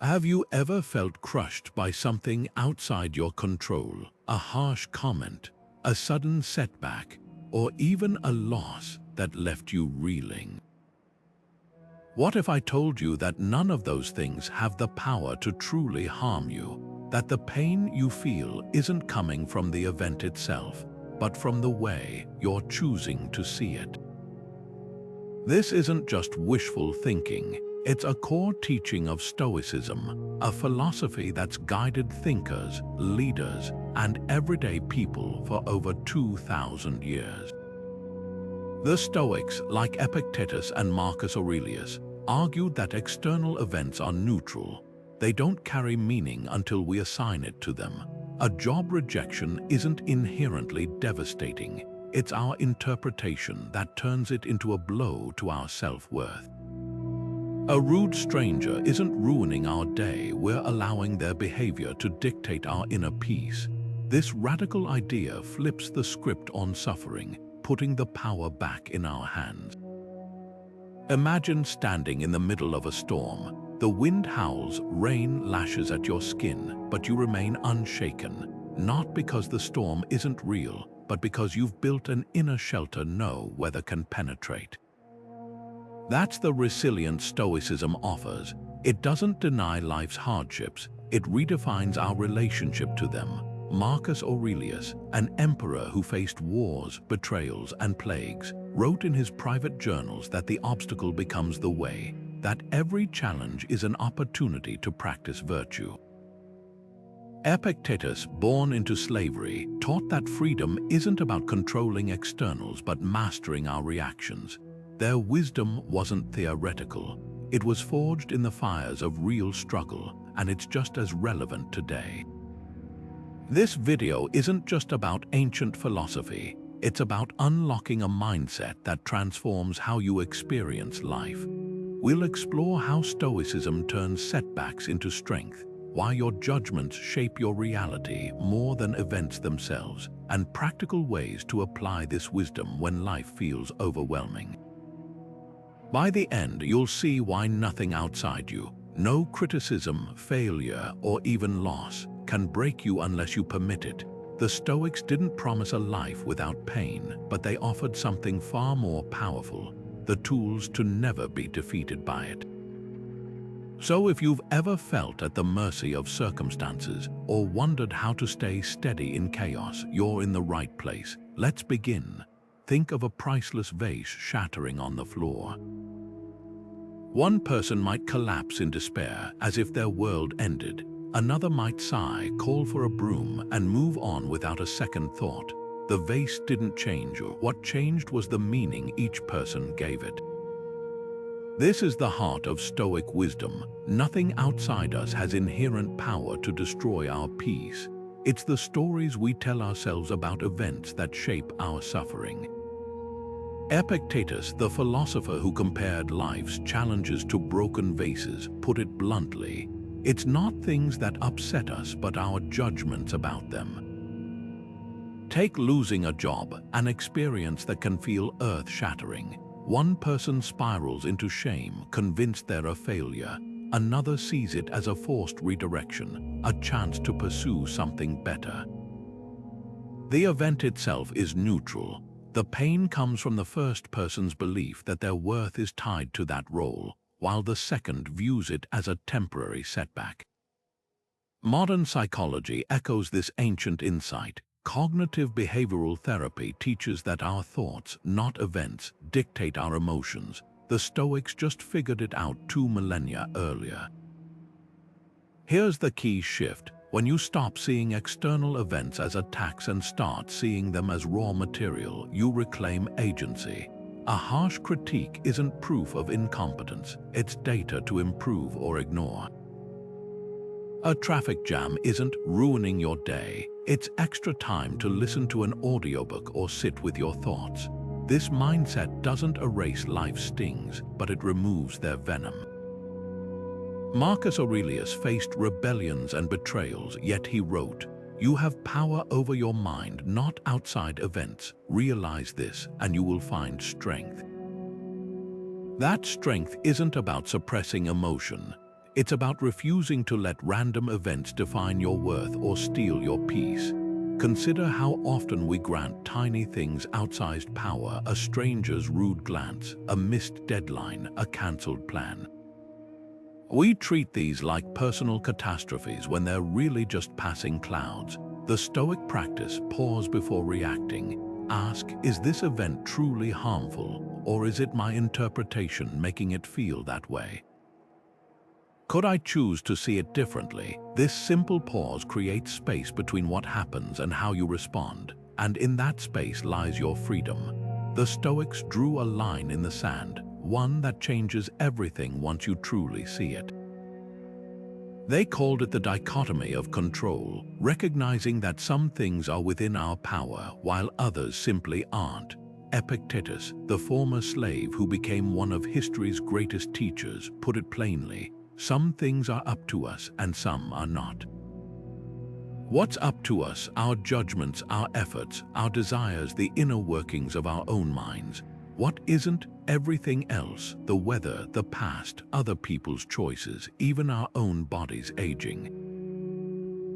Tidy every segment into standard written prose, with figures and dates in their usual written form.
Have you ever felt crushed by something outside your control? A harsh comment, a sudden setback, or even a loss that left you reeling? What if I told you that none of those things have the power to truly harm you? That the pain you feel isn't coming from the event itself, but from the way you're choosing to see it? This isn't just wishful thinking. It's a core teaching of Stoicism, a philosophy that's guided thinkers, leaders, and everyday people for over 2,000 years. The Stoics, like Epictetus and Marcus Aurelius, argued that external events are neutral. They don't carry meaning until we assign it to them. A job rejection isn't inherently devastating. It's our interpretation that turns it into a blow to our self-worth. A rude stranger isn't ruining our day, we're allowing their behavior to dictate our inner peace. This radical idea flips the script on suffering, putting the power back in our hands. Imagine standing in the middle of a storm. The wind howls, rain lashes at your skin, but you remain unshaken, not because the storm isn't real, but because you've built an inner shelter no weather can penetrate. That's the resilience Stoicism offers. It doesn't deny life's hardships, it redefines our relationship to them. Marcus Aurelius, an emperor who faced wars, betrayals, and plagues, wrote in his private journals that the obstacle becomes the way, that every challenge is an opportunity to practice virtue. Epictetus, born into slavery, taught that freedom isn't about controlling externals but mastering our reactions. Their wisdom wasn't theoretical. It was forged in the fires of real struggle, and it's just as relevant today. This video isn't just about ancient philosophy. It's about unlocking a mindset that transforms how you experience life. We'll explore how Stoicism turns setbacks into strength, why your judgments shape your reality more than events themselves, and practical ways to apply this wisdom when life feels overwhelming. By the end, you'll see why nothing outside you, no criticism, failure, or even loss, can break you unless you permit it. The Stoics didn't promise a life without pain, but they offered something far more powerful, the tools to never be defeated by it. So if you've ever felt at the mercy of circumstances or wondered how to stay steady in chaos, you're in the right place. Let's begin. Think of a priceless vase shattering on the floor. One person might collapse in despair as if their world ended. Another might sigh, call for a broom, and move on without a second thought. The vase didn't change. What changed was the meaning each person gave it. This is the heart of Stoic wisdom. Nothing outside us has inherent power to destroy our peace. It's the stories we tell ourselves about events that shape our suffering. Epictetus, the philosopher who compared life's challenges to broken vases, put it bluntly: it's not things that upset us, but our judgments about them. Take losing a job, an experience that can feel earth-shattering. One person spirals into shame, convinced they're a failure. Another sees it as a forced redirection, a chance to pursue something better. The event itself is neutral. The pain comes from the first person's belief that their worth is tied to that role, while the second views it as a temporary setback. Modern psychology echoes this ancient insight. Cognitive behavioral therapy teaches that our thoughts, not events, dictate our emotions. The Stoics just figured it out 2 millennia earlier. Here's the key shift. When you stop seeing external events as attacks and start seeing them as raw material, you reclaim agency. A harsh critique isn't proof of incompetence, it's data to improve or ignore. A traffic jam isn't ruining your day, it's extra time to listen to an audiobook or sit with your thoughts. This mindset doesn't erase life's stings, but it removes their venom. Marcus Aurelius faced rebellions and betrayals, yet he wrote, "You have power over your mind, not outside events. Realize this, and you will find strength." That strength isn't about suppressing emotion. It's about refusing to let random events define your worth or steal your peace. Consider how often we grant tiny things outsized power: a stranger's rude glance, a missed deadline, a cancelled plan. We treat these like personal catastrophes when they're really just passing clouds. The Stoic practice: pause before reacting. Ask, is this event truly harmful, or is it my interpretation making it feel that way? Could I choose to see it differently? This simple pause creates space between what happens and how you respond, and in that space lies your freedom. The Stoics drew a line in the sand, one that changes everything once you truly see it. They called it the Dichotomy of Control, recognizing that some things are within our power while others simply aren't. Epictetus, the former slave who became one of history's greatest teachers, put it plainly: some things are up to us and some are not. What's up to us? Our judgments, our efforts, our desires, the inner workings of our own minds. What isn't? Everything else: the weather, the past, other people's choices, even our own bodies aging.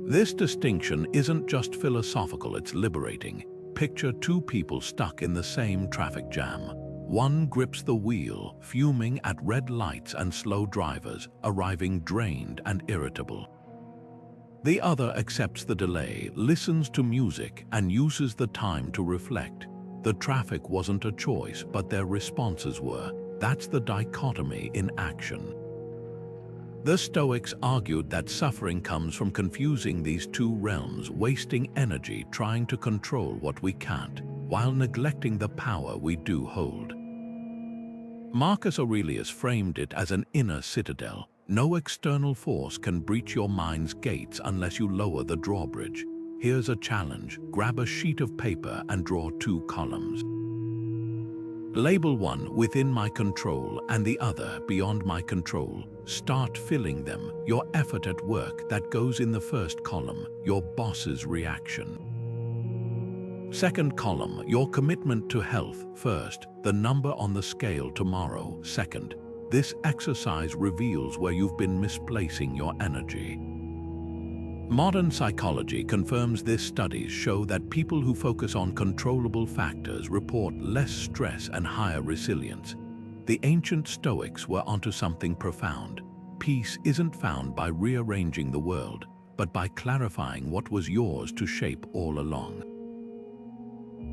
This distinction isn't just philosophical, it's liberating. Picture two people stuck in the same traffic jam. One grips the wheel, fuming at red lights and slow drivers, arriving drained and irritable. The other accepts the delay, listens to music, and uses the time to reflect. The traffic wasn't a choice, but their responses were. That's the dichotomy in action. The Stoics argued that suffering comes from confusing these two realms, wasting energy trying to control what we can't, while neglecting the power we do hold. Marcus Aurelius framed it as an inner citadel. No external force can breach your mind's gates unless you lower the drawbridge. Here's a challenge: grab a sheet of paper and draw two columns. Label one within my control and the other beyond my control. Start filling them. Your effort at work, that goes in the first column, your boss's reaction. Second column, your commitment to health. First, the number on the scale tomorrow. Second. This exercise reveals where you've been misplacing your energy. Modern psychology confirms this. Studies show that people who focus on controllable factors report less stress and higher resilience. The ancient Stoics were onto something profound. Peace isn't found by rearranging the world, but by clarifying what was yours to shape all along.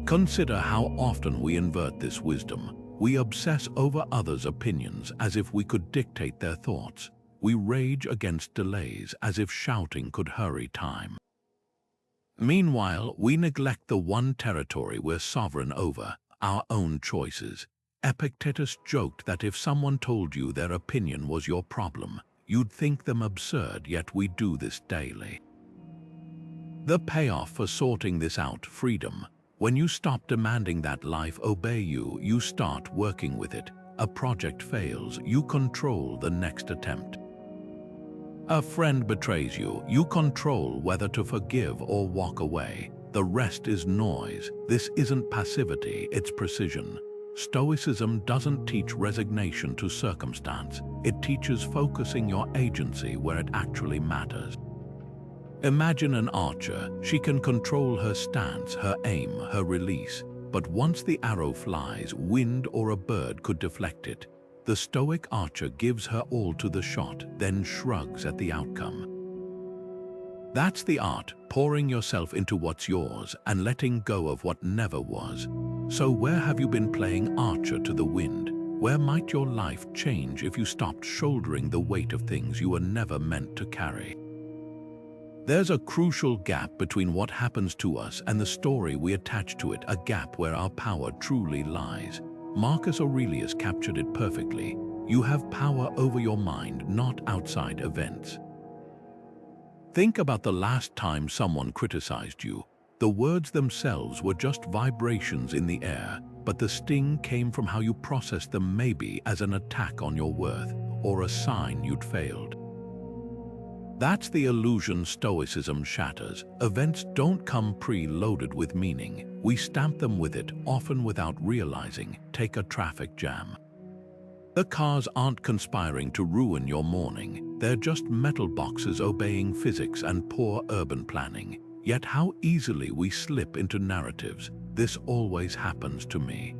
Consider how often we invert this wisdom. We obsess over others' opinions as if we could dictate their thoughts. We rage against delays as if shouting could hurry time. Meanwhile, we neglect the one territory we're sovereign over: our own choices. Epictetus joked that if someone told you their opinion was your problem, you'd think them absurd, yet we do this daily. The payoff for sorting this out: freedom. When you stop demanding that life obey you, you start working with it. A project fails, you control the next attempt. A friend betrays you, you control whether to forgive or walk away. The rest is noise. This isn't passivity, it's precision. Stoicism doesn't teach resignation to circumstance. It teaches focusing your agency where it actually matters. Imagine an archer. She can control her stance, her aim, her release. But once the arrow flies, wind or a bird could deflect it. The Stoic archer gives her all to the shot, then shrugs at the outcome. That's the art: pouring yourself into what's yours and letting go of what never was. So where have you been playing archer to the wind? Where might your life change if you stopped shouldering the weight of things you were never meant to carry? There's a crucial gap between what happens to us and the story we attach to it, a gap where our power truly lies. Marcus Aurelius captured it perfectly. You have power over your mind, not outside events. Think about the last time someone criticized you. The words themselves were just vibrations in the air, but the sting came from how you processed them, maybe as an attack on your worth or a sign you'd failed. That's the illusion Stoicism shatters. Events don't come pre-loaded with meaning. We stamp them with it, often without realizing. Take a traffic jam. The cars aren't conspiring to ruin your morning. They're just metal boxes obeying physics and poor urban planning. Yet how easily we slip into narratives. This always happens to me.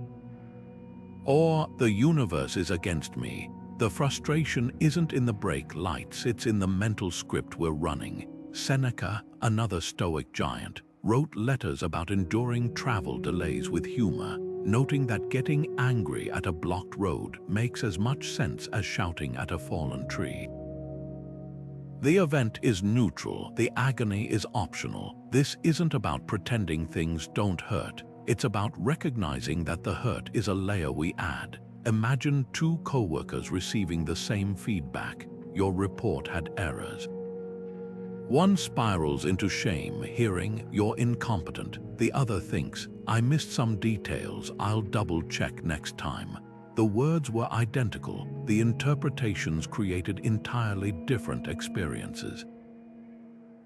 Or the universe is against me. The frustration isn't in the brake lights, it's in the mental script we're running. Seneca, another Stoic giant, wrote letters about enduring travel delays with humor, noting that getting angry at a blocked road makes as much sense as shouting at a fallen tree. The event is neutral, the agony is optional. This isn't about pretending things don't hurt. It's about recognizing that the hurt is a layer we add. Imagine two co-workers receiving the same feedback. Your report had errors. One spirals into shame, hearing, "You're incompetent." The other thinks, "I missed some details, I'll double-check next time." The words were identical, the interpretations created entirely different experiences.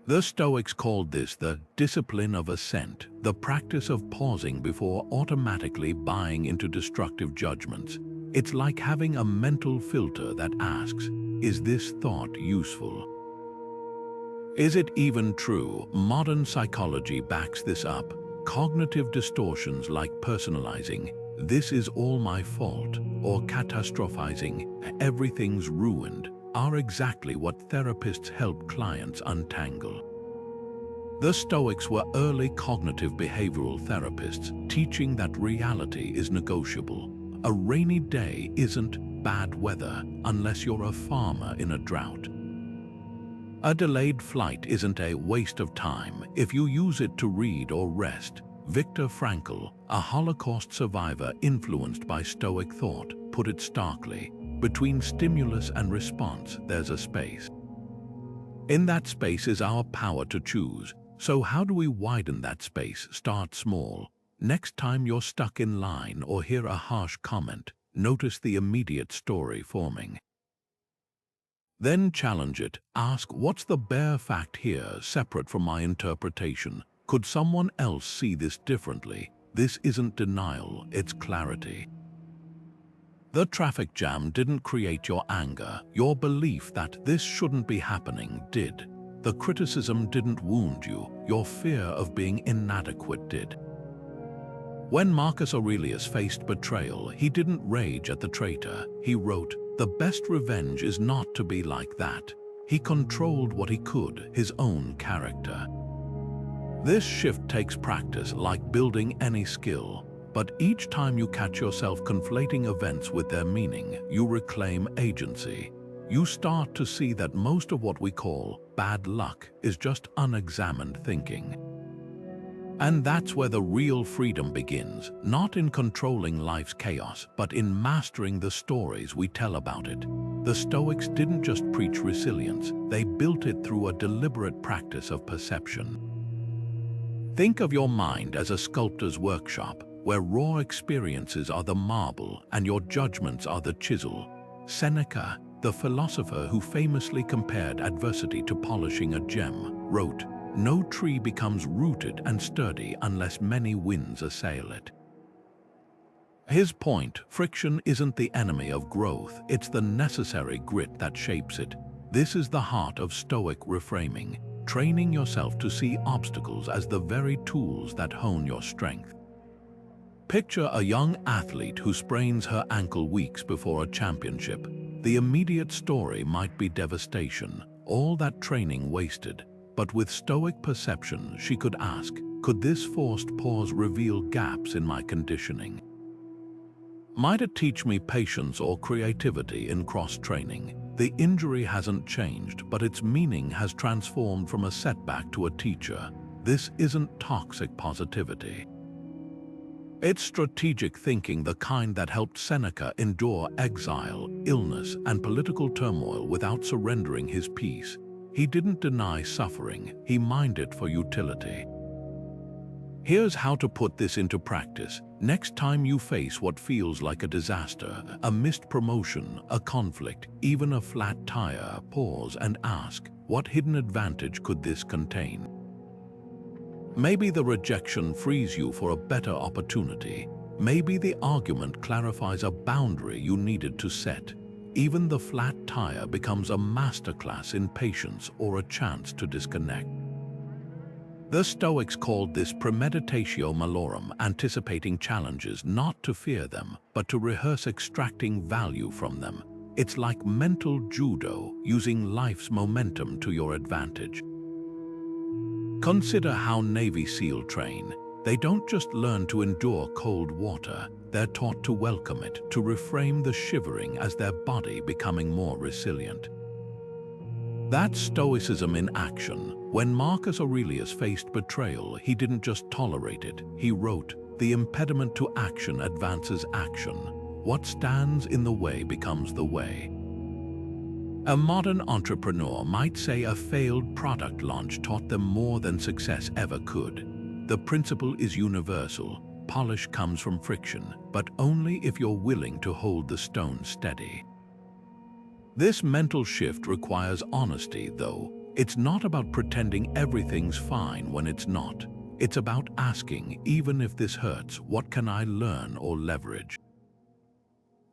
The Stoics called this the discipline of assent, the practice of pausing before automatically buying into destructive judgments. It's like having a mental filter that asks, is this thought useful? Is it even true? Modern psychology backs this up. Cognitive distortions like personalizing, "This is all my fault," or catastrophizing, "Everything's ruined," are exactly what therapists help clients untangle. The Stoics were early cognitive behavioral therapists, teaching that reality is negotiable. A rainy day isn't bad weather unless you're a farmer in a drought. A delayed flight isn't a waste of time if you use it to read or rest. Viktor Frankl, a Holocaust survivor influenced by Stoic thought, put it starkly, "Between stimulus and response, there's a space. In that space is our power to choose. So how do we widen that space? Start small. Next time you're stuck in line or hear a harsh comment, notice the immediate story forming. Then challenge it. Ask, what's the bare fact here, separate from my interpretation? Could someone else see this differently? This isn't denial, it's clarity. The traffic jam didn't create your anger. Your belief that this shouldn't be happening did. The criticism didn't wound you. Your fear of being inadequate did. When Marcus Aurelius faced betrayal, he didn't rage at the traitor. He wrote, "The best revenge is not to be like that." He controlled what he could, his own character. This shift takes practice, like building any skill. But each time you catch yourself conflating events with their meaning, you reclaim agency. You start to see that most of what we call bad luck is just unexamined thinking. And that's where the real freedom begins, not in controlling life's chaos, but in mastering the stories we tell about it. The Stoics didn't just preach resilience, they built it through a deliberate practice of perception. Think of your mind as a sculptor's workshop, where raw experiences are the marble and your judgments are the chisel. Seneca, the philosopher who famously compared adversity to polishing a gem, wrote, "No tree becomes rooted and sturdy unless many winds assail it." His point, friction isn't the enemy of growth, it's the necessary grit that shapes it. This is the heart of Stoic reframing, training yourself to see obstacles as the very tools that hone your strength. Picture a young athlete who sprains her ankle weeks before a championship. The immediate story might be devastation, all that training wasted. But with Stoic perception, she could ask, could this forced pause reveal gaps in my conditioning? Might it teach me patience or creativity in cross-training? The injury hasn't changed, but its meaning has transformed from a setback to a teacher. This isn't toxic positivity. It's strategic thinking, the kind that helped Seneca endure exile, illness, and political turmoil without surrendering his peace. He didn't deny suffering, he mined it for utility. Here's how to put this into practice. Next time you face what feels like a disaster, a missed promotion, a conflict, even a flat tire, pause and ask, what hidden advantage could this contain? Maybe the rejection frees you for a better opportunity. Maybe the argument clarifies a boundary you needed to set. even the flat tire becomes a masterclass in patience or a chance to disconnect. The Stoics called this premeditatio malorum, anticipating challenges not to fear them, but to rehearse extracting value from them. It's like mental judo, using life's momentum to your advantage. Consider how Navy SEAL train. They don't just learn to endure cold water, they're taught to welcome it, to reframe the shivering as their body becoming more resilient. That's Stoicism in action. When Marcus Aurelius faced betrayal, he didn't just tolerate it. He wrote, "The impediment to action advances action. What stands in the way becomes the way." A modern entrepreneur might say a failed product launch taught them more than success ever could. The principle is universal. Polish comes from friction, but only if you're willing to hold the stone steady. This mental shift requires honesty, though. It's not about pretending everything's fine when it's not. It's about asking, even if this hurts, what can I learn or leverage?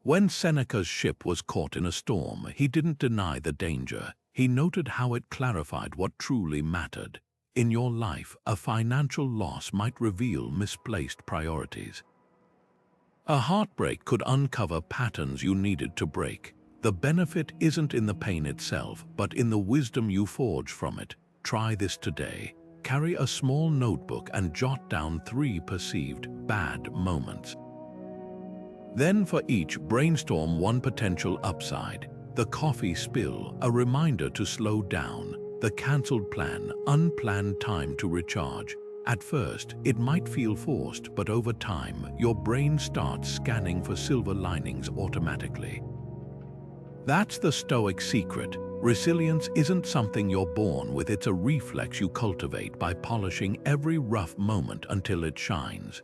When Seneca's ship was caught in a storm, he didn't deny the danger. He noted how it clarified what truly mattered. In your life, a financial loss might reveal misplaced priorities. A heartbreak could uncover patterns you needed to break. The benefit isn't in the pain itself, but in the wisdom you forge from it. Try this today. Carry a small notebook and jot down 3 perceived bad moments. Then for each, brainstorm 1 potential upside. The coffee spill, a reminder to slow down. The cancelled plan, unplanned time to recharge. At first, it might feel forced, but over time, your brain starts scanning for silver linings automatically. That's the Stoic secret. Resilience isn't something you're born with, it's a reflex you cultivate by polishing every rough moment until it shines.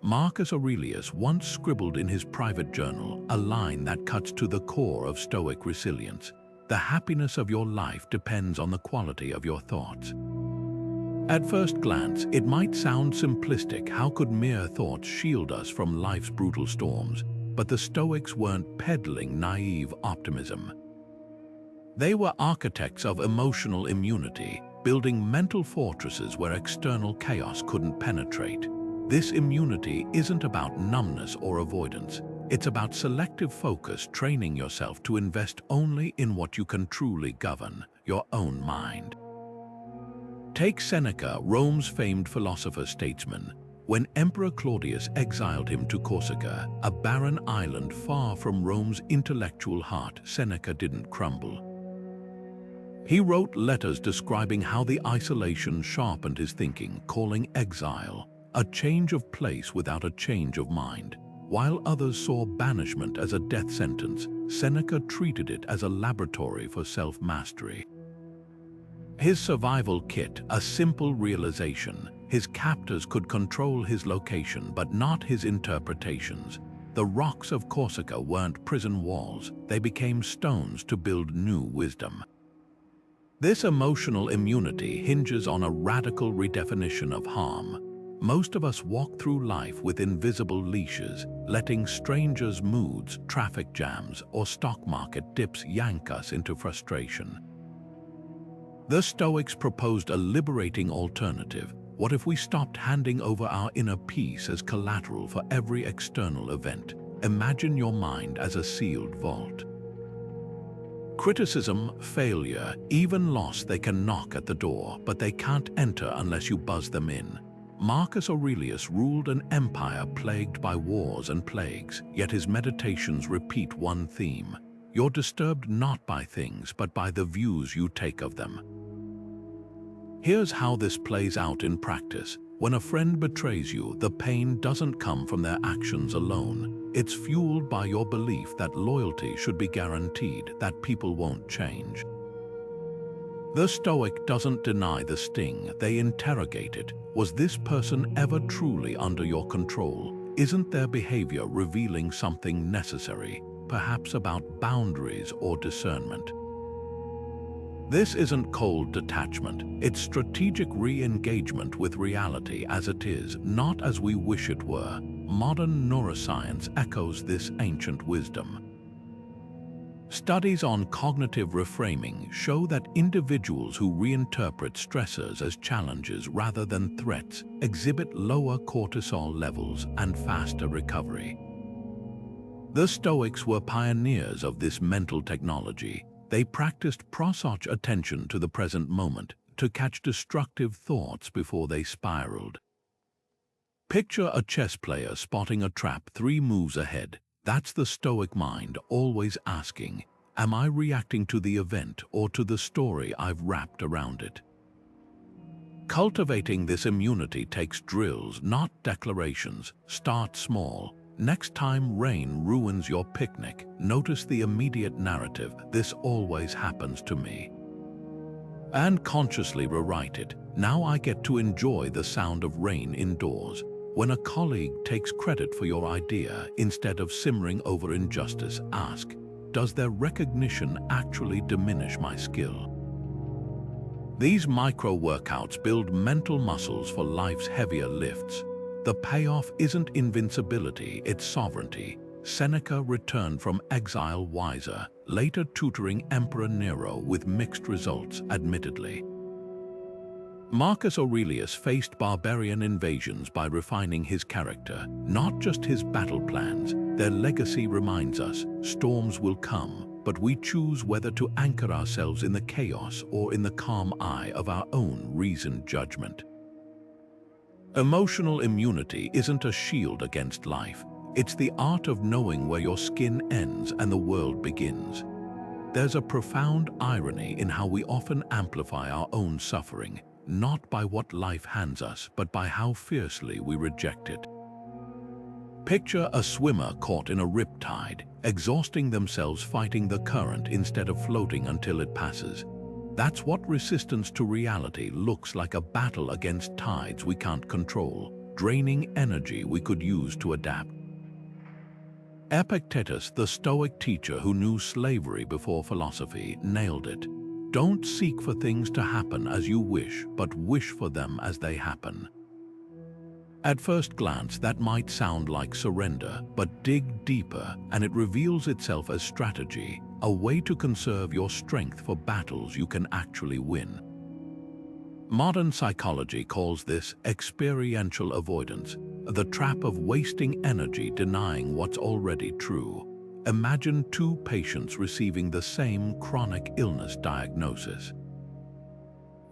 Marcus Aurelius once scribbled in his private journal a line that cuts to the core of Stoic resilience. The happiness of your life depends on the quality of your thoughts. At first glance, it might sound simplistic. How could mere thoughts shield us from life's brutal storms? But the Stoics weren't peddling naive optimism. They were architects of emotional immunity, building mental fortresses where external chaos couldn't penetrate. This immunity isn't about numbness or avoidance. It's about selective focus, training yourself to invest only in what you can truly govern, your own mind. Take Seneca, Rome's famed philosopher-statesman. When Emperor Claudius exiled him to Corsica, a barren island far from Rome's intellectual heart, Seneca didn't crumble. He wrote letters describing how the isolation sharpened his thinking, calling exile a change of place without a change of mind. While others saw banishment as a death sentence, Seneca treated it as a laboratory for self-mastery. His survival kit, a simple realization: his captors could control his location but not his interpretations. The rocks of Corsica weren't prison walls, they became stones to build new wisdom. This emotional immunity hinges on a radical redefinition of harm. Most of us walk through life with invisible leashes, letting strangers' moods, traffic jams, or stock market dips yank us into frustration. The Stoics proposed a liberating alternative. What if we stopped handing over our inner peace as collateral for every external event? Imagine your mind as a sealed vault. Criticism, failure, even loss, they can knock at the door, but they can't enter unless you buzz them in. Marcus Aurelius ruled an empire plagued by wars and plagues, yet his meditations repeat one theme: you're disturbed not by things, but by the views you take of them. Here's how this plays out in practice. When a friend betrays you, the pain doesn't come from their actions alone. It's fueled by your belief that loyalty should be guaranteed, that people won't change. The Stoic doesn't deny the sting, they interrogate it. Was this person ever truly under your control? Isn't their behavior revealing something necessary, perhaps about boundaries or discernment? This isn't cold detachment, it's strategic re-engagement with reality as it is, not as we wish it were. Modern neuroscience echoes this ancient wisdom. Studies on cognitive reframing show that individuals who reinterpret stressors as challenges rather than threats exhibit lower cortisol levels and faster recovery. The Stoics were pioneers of this mental technology. They practiced prosouch attention to the present moment to catch destructive thoughts before they spiraled. Picture a chess player spotting a trap 3 moves ahead. That's the Stoic mind always asking, am I reacting to the event or to the story I've wrapped around it? Cultivating this immunity takes drills, not declarations. Start small. Next time rain ruins your picnic, notice the immediate narrative, this always happens to me. And consciously rewrite it. Now I get to enjoy the sound of rain indoors. When a colleague takes credit for your idea, instead of simmering over injustice, ask, does their recognition actually diminish my skill? These micro-workouts build mental muscles for life's heavier lifts. The payoff isn't invincibility, it's sovereignty. Seneca returned from exile wiser, later tutoring Emperor Nero with mixed results, admittedly. Marcus Aurelius faced barbarian invasions by refining his character, not just his battle plans. Their legacy reminds us, storms will come, but we choose whether to anchor ourselves in the chaos or in the calm eye of our own reasoned judgment. Emotional immunity isn't a shield against life. It's the art of knowing where your skin ends and the world begins. There's a profound irony in how we often amplify our own suffering, not by what life hands us, but by how fiercely we reject it. Picture a swimmer caught in a riptide, exhausting themselves fighting the current instead of floating until it passes. That's what resistance to reality looks like, a battle against tides we can't control, draining energy we could use to adapt. Epictetus, the Stoic teacher who knew slavery before philosophy, nailed it. Don't seek for things to happen as you wish, but wish for them as they happen. At first glance, that might sound like surrender, but dig deeper and it reveals itself as strategy, a way to conserve your strength for battles you can actually win. Modern psychology calls this experiential avoidance, the trap of wasting energy denying what's already true. Imagine 2 patients receiving the same chronic illness diagnosis.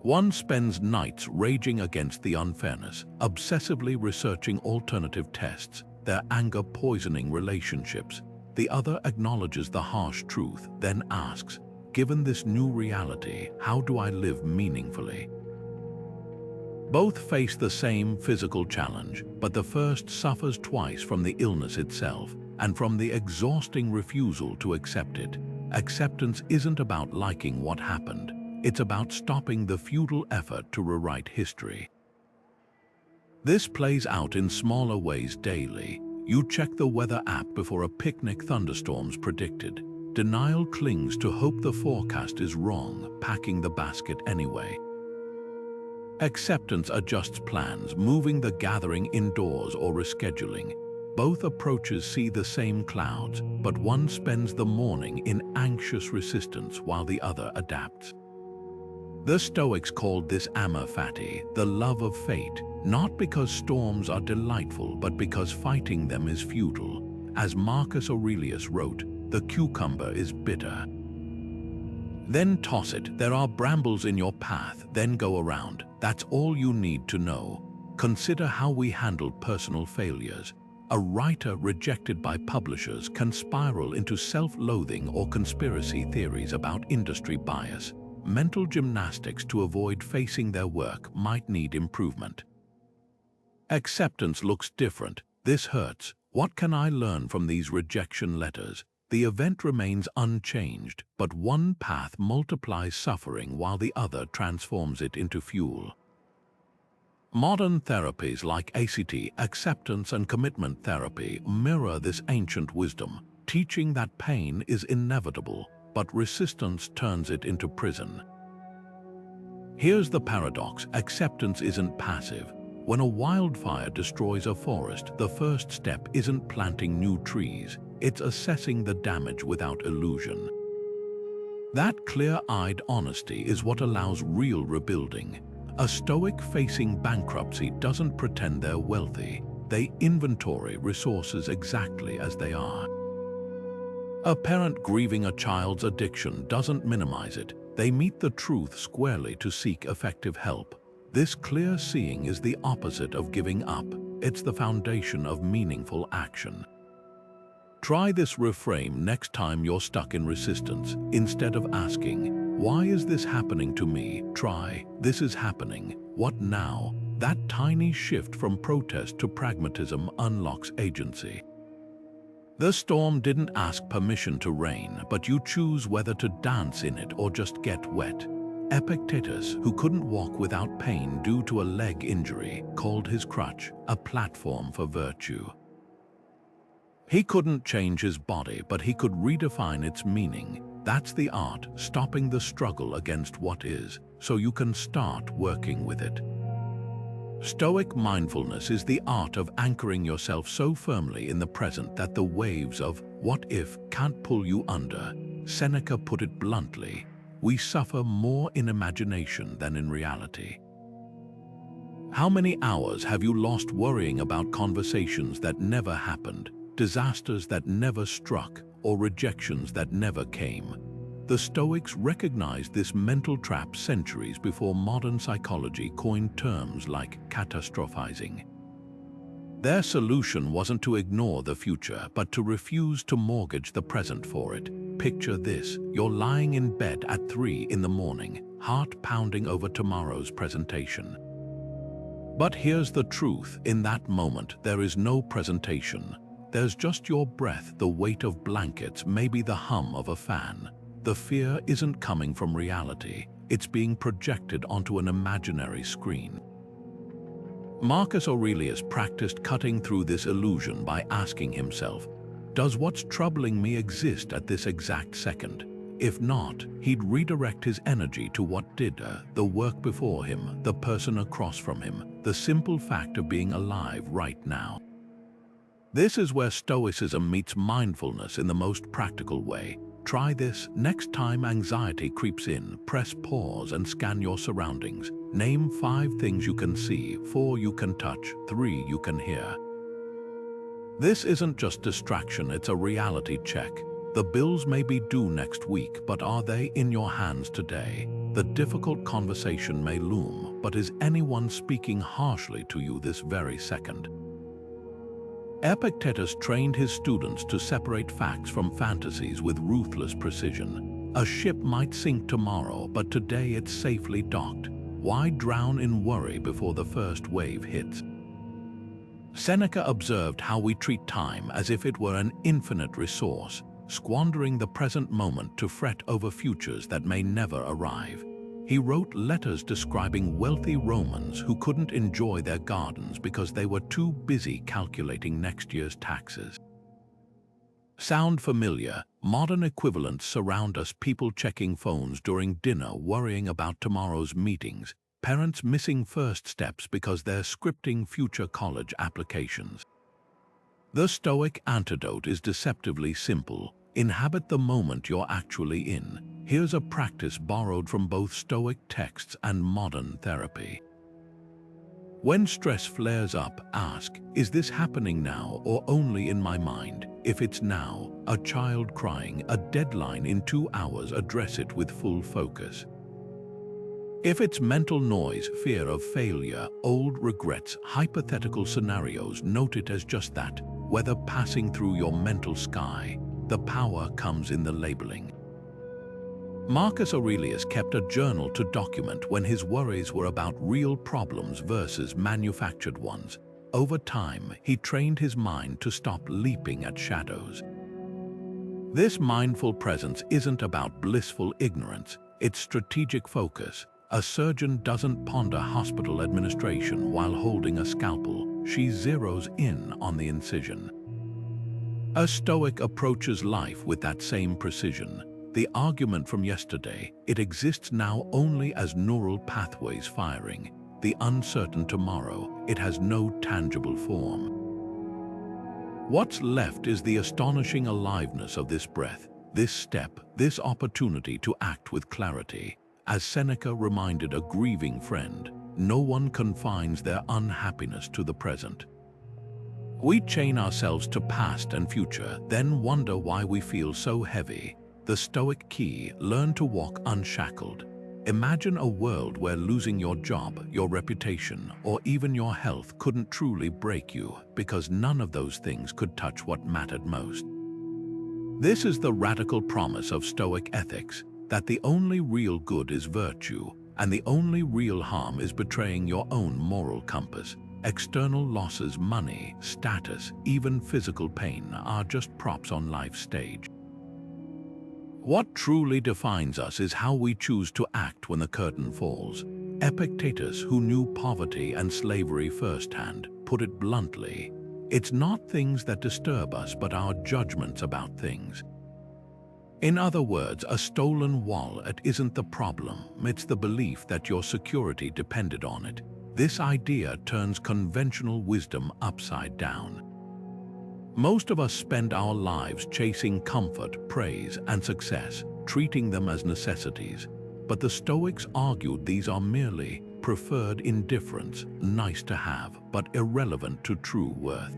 One spends nights raging against the unfairness, obsessively researching alternative tests, their anger poisoning relationships. The other acknowledges the harsh truth, then asks, given this new reality, how do I live meaningfully? Both face the same physical challenge, but the first suffers twice from the illness itself and from the exhausting refusal to accept it. Acceptance isn't about liking what happened. It's about stopping the futile effort to rewrite history. This plays out in smaller ways daily. You check the weather app before a picnic thunderstorm's predicted. Denial clings to hope the forecast is wrong, packing the basket anyway. Acceptance adjusts plans, moving the gathering indoors or rescheduling. Both approaches see the same clouds, but one spends the morning in anxious resistance while the other adapts. The Stoics called this amor fati, the love of fate, not because storms are delightful, but because fighting them is futile. As Marcus Aurelius wrote, the cucumber is bitter. Then toss it. There are brambles in your path, then go around. That's all you need to know. Consider how we handle personal failures. A writer rejected by publishers can spiral into self-loathing or conspiracy theories about industry bias. Mental gymnastics to avoid facing their work might need improvement. Acceptance looks different. This hurts. What can I learn from these rejection letters? The event remains unchanged, but one path multiplies suffering while the other transforms it into fuel. Modern therapies like ACT, acceptance and commitment therapy, mirror this ancient wisdom, teaching that pain is inevitable, but resistance turns it into prison. Here's the paradox: acceptance isn't passive. When a wildfire destroys a forest, the first step isn't planting new trees, it's assessing the damage without illusion. That clear-eyed honesty is what allows real rebuilding. A Stoic facing bankruptcy doesn't pretend they're wealthy. They inventory resources exactly as they are. A parent grieving a child's addiction doesn't minimize it. They meet the truth squarely to seek effective help. This clear seeing is the opposite of giving up. It's the foundation of meaningful action. Try this reframe next time you're stuck in resistance. Instead of asking, "Why is this happening to me?" try, "This is happening. What now?" That tiny shift from protest to pragmatism unlocks agency. The storm didn't ask permission to rain, but you choose whether to dance in it or just get wet. Epictetus, who couldn't walk without pain due to a leg injury, called his crutch a platform for virtue. He couldn't change his body, but he could redefine its meaning. That's the art, stopping the struggle against what is, so you can start working with it. Stoic mindfulness is the art of anchoring yourself so firmly in the present that the waves of "what if" can't pull you under. Seneca put it bluntly, "We suffer more in imagination than in reality." How many hours have you lost worrying about conversations that never happened, disasters that never struck, or rejections that never came? The Stoics recognized this mental trap centuries before modern psychology coined terms like catastrophizing. Their solution wasn't to ignore the future, but to refuse to mortgage the present for it. Picture this: you're lying in bed at 3 in the morning, heart pounding over tomorrow's presentation. But here's the truth: in that moment, there is no presentation. There's just your breath, the weight of blankets, maybe the hum of a fan. The fear isn't coming from reality. It's being projected onto an imaginary screen. Marcus Aurelius practiced cutting through this illusion by asking himself, "Does what's troubling me exist at this exact second?" If not, he'd redirect his energy to what did, the work before him, the person across from him, the simple fact of being alive right now. This is where Stoicism meets mindfulness in the most practical way. Try this next time anxiety creeps in. Press pause and scan your surroundings. Name 5 things you can see, 4 you can touch, 3 you can hear. This isn't just distraction, it's a reality check. The bills may be due next week, but are they in your hands today? The difficult conversation may loom, but is anyone speaking harshly to you this very second? Epictetus trained his students to separate facts from fantasies with ruthless precision. A ship might sink tomorrow, but today it's safely docked. Why drown in worry before the first wave hits? Seneca observed how we treat time as if it were an infinite resource, squandering the present moment to fret over futures that may never arrive. He wrote letters describing wealthy Romans who couldn't enjoy their gardens because they were too busy calculating next year's taxes. Sound familiar? Modern equivalents surround us: people checking phones during dinner, worrying about tomorrow's meetings, parents missing first steps because they're scripting future college applications. The Stoic antidote is deceptively simple. Inhabit the moment you're actually in. Here's a practice borrowed from both Stoic texts and modern therapy. When stress flares up, ask, "Is this happening now or only in my mind?" If it's now, a child crying, a deadline in 2 hours, address it with full focus. If it's mental noise, fear of failure, old regrets, hypothetical scenarios, note it as just that, weather passing through your mental sky. The power comes in the labeling. Marcus Aurelius kept a journal to document when his worries were about real problems versus manufactured ones. Over time, he trained his mind to stop leaping at shadows. This mindful presence isn't about blissful ignorance, it's strategic focus. A surgeon doesn't ponder hospital administration while holding a scalpel. She zeroes in on the incision. A Stoic approaches life with that same precision. The argument from yesterday, it exists now only as neural pathways firing. The uncertain tomorrow, it has no tangible form. What's left is the astonishing aliveness of this breath. this step, this opportunity to act with clarity. As Seneca reminded a grieving friend, no one confines their unhappiness to the present. We chain ourselves to past and future, then wonder why we feel so heavy. The Stoic key: learn to walk unshackled. Imagine a world where losing your job, your reputation, or even your health couldn't truly break you, because none of those things could touch what mattered most. This is the radical promise of Stoic ethics, that the only real good is virtue, and the only real harm is betraying your own moral compass. External losses, money, status, even physical pain are just props on life's stage. What truly defines us is how we choose to act when the curtain falls. Epictetus, who knew poverty and slavery firsthand, put it bluntly: it's not things that disturb us, but our judgments about things. In other words, a stolen wallet isn't the problem, it's the belief that your security depended on it. This idea turns conventional wisdom upside down. Most of us spend our lives chasing comfort, praise, and success, treating them as necessities. But the Stoics argued these are merely preferred indifference, nice to have, but irrelevant to true worth.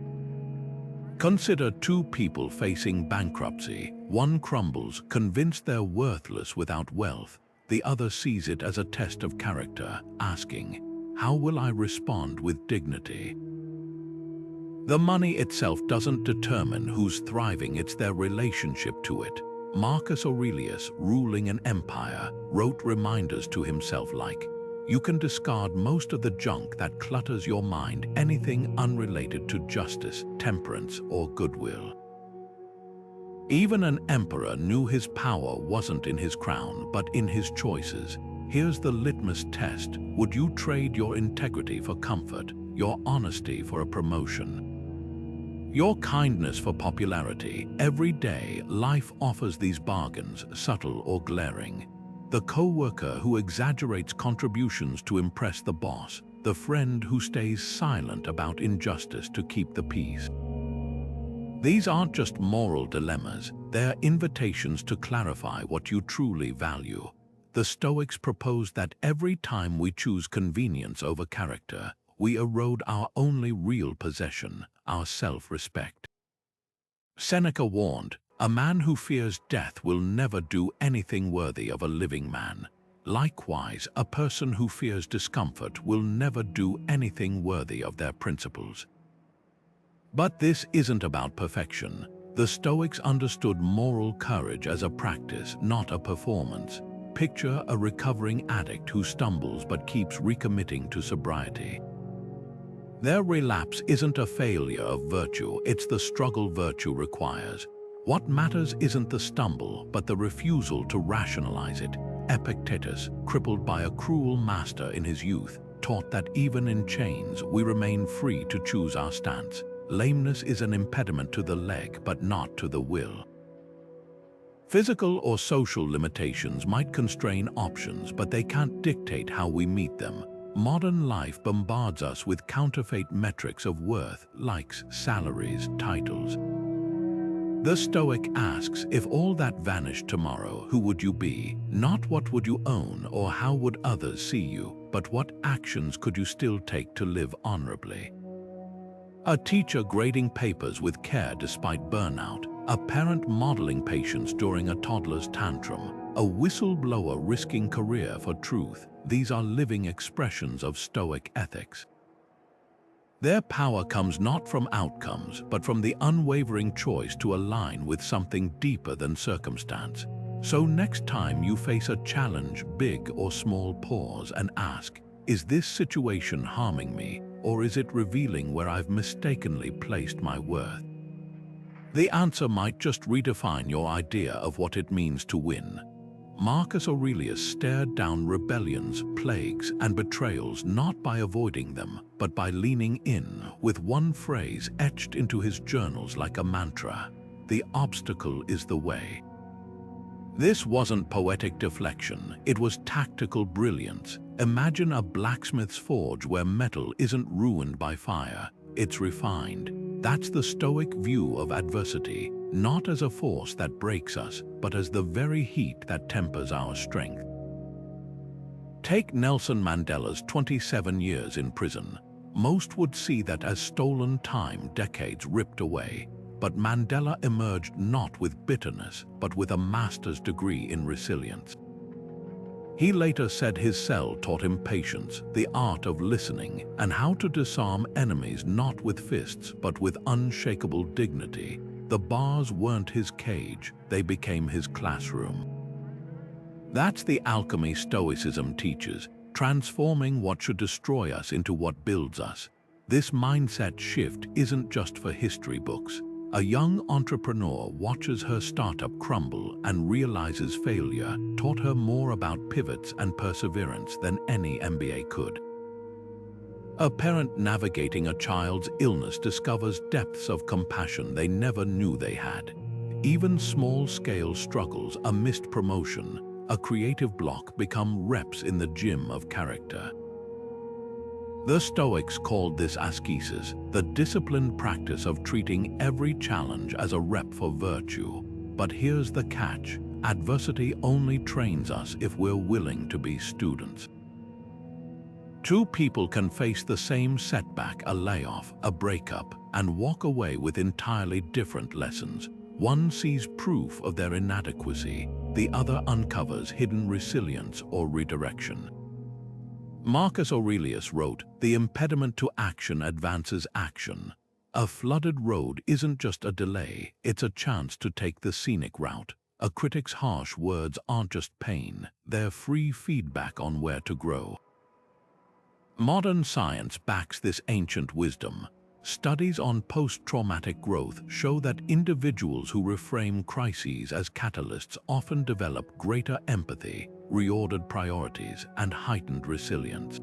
Consider two people facing bankruptcy. One crumbles, convinced they're worthless without wealth. The other sees it as a test of character, asking, "How will I respond with dignity?" The money itself doesn't determine who's thriving, it's their relationship to it. Marcus Aurelius, ruling an empire, wrote reminders to himself like, "You can discard most of the junk that clutters your mind, anything unrelated to justice, temperance, or goodwill." Even an emperor knew his power wasn't in his crown, but in his choices. Here's the litmus test: would you trade your integrity for comfort, your honesty for a promotion, your kindness for popularity? Every day, life offers these bargains, subtle or glaring. The co-worker who exaggerates contributions to impress the boss, the friend who stays silent about injustice to keep the peace. These aren't just moral dilemmas, they're invitations to clarify what you truly value. The Stoics propose that every time we choose convenience over character, we erode our only real possession, our self-respect. Seneca warned, "A man who fears death will never do anything worthy of a living man." Likewise, a person who fears discomfort will never do anything worthy of their principles. But this isn't about perfection. The Stoics understood moral courage as a practice, not a performance. Picture a recovering addict who stumbles but keeps recommitting to sobriety. Their relapse isn't a failure of virtue, it's the struggle virtue requires. What matters isn't the stumble, but the refusal to rationalize it. Epictetus, crippled by a cruel master in his youth, taught that even in chains we remain free to choose our stance. Lameness is an impediment to the leg, but not to the will. Physical or social limitations might constrain options, but they can't dictate how we meet them. Modern life bombards us with counterfeit metrics of worth, likes, salaries, titles. The Stoic asks, if all that vanished tomorrow, who would you be? Not what would you own or how would others see you, but what actions could you still take to live honorably? A teacher grading papers with care despite burnout, a parent modeling patience during a toddler's tantrum, a whistleblower risking career for truth. These are living expressions of Stoic ethics. Their power comes not from outcomes, but from the unwavering choice to align with something deeper than circumstance. So next time you face a challenge, big or small, pause and ask, is this situation harming me, or is it revealing where I've mistakenly placed my worth? The answer might just redefine your idea of what it means to win. Marcus Aurelius stared down rebellions, plagues, and betrayals not by avoiding them, but by leaning in, with one phrase etched into his journals like a mantra: "The obstacle is the way." This wasn't poetic deflection, it was tactical brilliance. Imagine a blacksmith's forge where metal isn't ruined by fire, it's refined. That's the Stoic view of adversity, not as a force that breaks us, but as the very heat that tempers our strength. Take Nelson Mandela's 27 years in prison. Most would see that as stolen time, decades ripped away. But Mandela emerged not with bitterness, but with a master's degree in resilience. He later said his cell taught him patience, the art of listening, and how to disarm enemies not with fists, but with unshakable dignity. The bars weren't his cage, they became his classroom. That's the alchemy Stoicism teaches, transforming what should destroy us into what builds us. This mindset shift isn't just for history books. A young entrepreneur watches her startup crumble and realizes failure taught her more about pivots and perseverance than any MBA could. A parent navigating a child's illness discovers depths of compassion they never knew they had. Even small-scale struggles, a missed promotion, a creative block become reps in the gym of character. The Stoics called this ascesis, the disciplined practice of treating every challenge as a rep for virtue. But here's the catch: adversity only trains us if we're willing to be students. Two people can face the same setback, a layoff, a breakup, and walk away with entirely different lessons. One sees proof of their inadequacy, the other uncovers hidden resilience or redirection. Marcus Aurelius wrote, "The impediment to action advances action." A flooded road isn't just a delay, it's a chance to take the scenic route. A critic's harsh words aren't just pain, they're free feedback on where to grow. Modern science backs this ancient wisdom. Studies on post-traumatic growth show that individuals who reframe crises as catalysts often develop greater empathy, reordered priorities, and heightened resilience.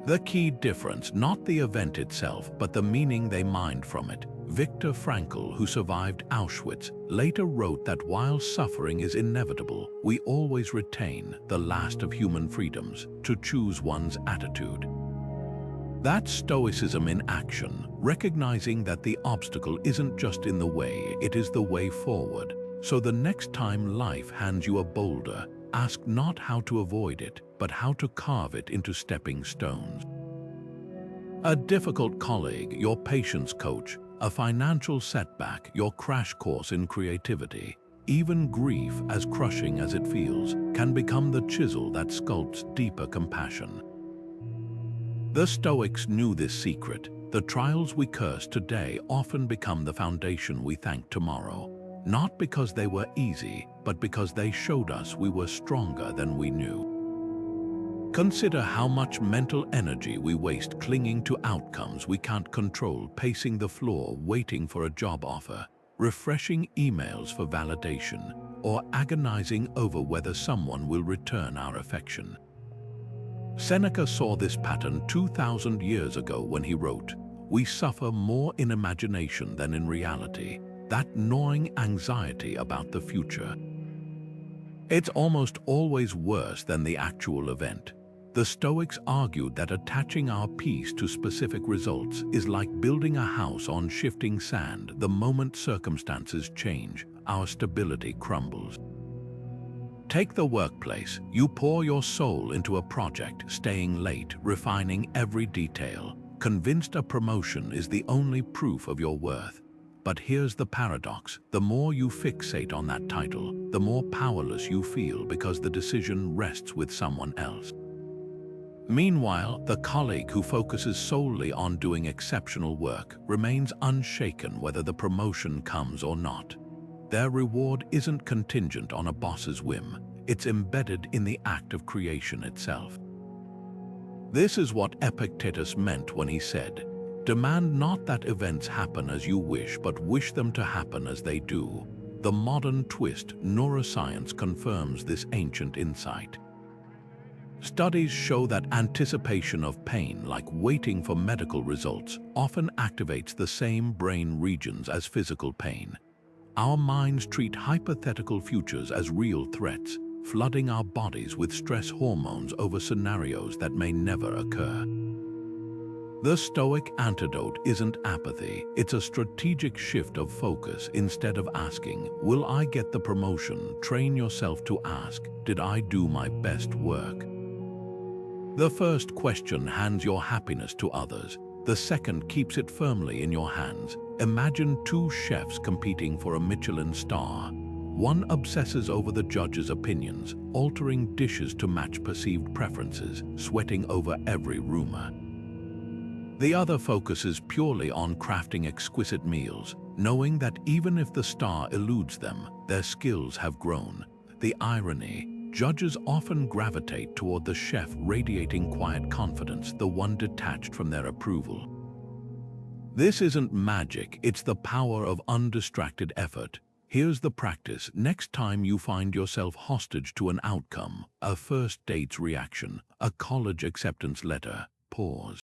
The key difference, not the event itself, but the meaning they mined from it. Viktor Frankl, who survived Auschwitz, later wrote that while suffering is inevitable, we always retain the last of human freedoms, to choose one's attitude. That's Stoicism in action, recognizing that the obstacle isn't just in the way, it is the way forward. So the next time life hands you a boulder, ask not how to avoid it, but how to carve it into stepping stones. A difficult colleague, your patience coach; a financial setback, your crash course in creativity. Even grief, as crushing as it feels, can become the chisel that sculpts deeper compassion. The Stoics knew this secret. The trials we curse today often become the foundation we thank tomorrow. Not because they were easy, but because they showed us we were stronger than we knew. Consider how much mental energy we waste clinging to outcomes we can't control, pacing the floor, waiting for a job offer, refreshing emails for validation, or agonizing over whether someone will return our affection. Seneca saw this pattern 2,000 years ago when he wrote, "We suffer more in imagination than in reality." That gnawing anxiety about the future. It's almost always worse than the actual event. The Stoics argued that attaching our peace to specific results is like building a house on shifting sand. The moment circumstances change, our stability crumbles. Take the workplace. You pour your soul into a project, staying late, refining every detail, convinced a promotion is the only proof of your worth. But here's the paradox: the more you fixate on that title, the more powerless you feel because the decision rests with someone else. Meanwhile, the colleague who focuses solely on doing exceptional work remains unshaken whether the promotion comes or not. Their reward isn't contingent on a boss's whim, it's embedded in the act of creation itself. This is what Epictetus meant when he said, "Demand not that events happen as you wish, but wish them to happen as they do." The modern twist, neuroscience, confirms this ancient insight. Studies show that anticipation of pain, like waiting for medical results, often activates the same brain regions as physical pain. Our minds treat hypothetical futures as real threats, flooding our bodies with stress hormones over scenarios that may never occur. The Stoic antidote isn't apathy, it's a strategic shift of focus. Instead of asking, "Will I get the promotion?" train yourself to ask, "Did I do my best work?" The first question hands your happiness to others. The second keeps it firmly in your hands. Imagine two chefs competing for a Michelin star. One obsesses over the judge's opinions, altering dishes to match perceived preferences, sweating over every rumor. The other focuses purely on crafting exquisite meals, knowing that even if the star eludes them, their skills have grown. The irony: judges often gravitate toward the chef radiating quiet confidence, the one detached from their approval. This isn't magic, it's the power of undistracted effort. Here's the practice. Next time you find yourself hostage to an outcome, a first date's reaction, a college acceptance letter, pause.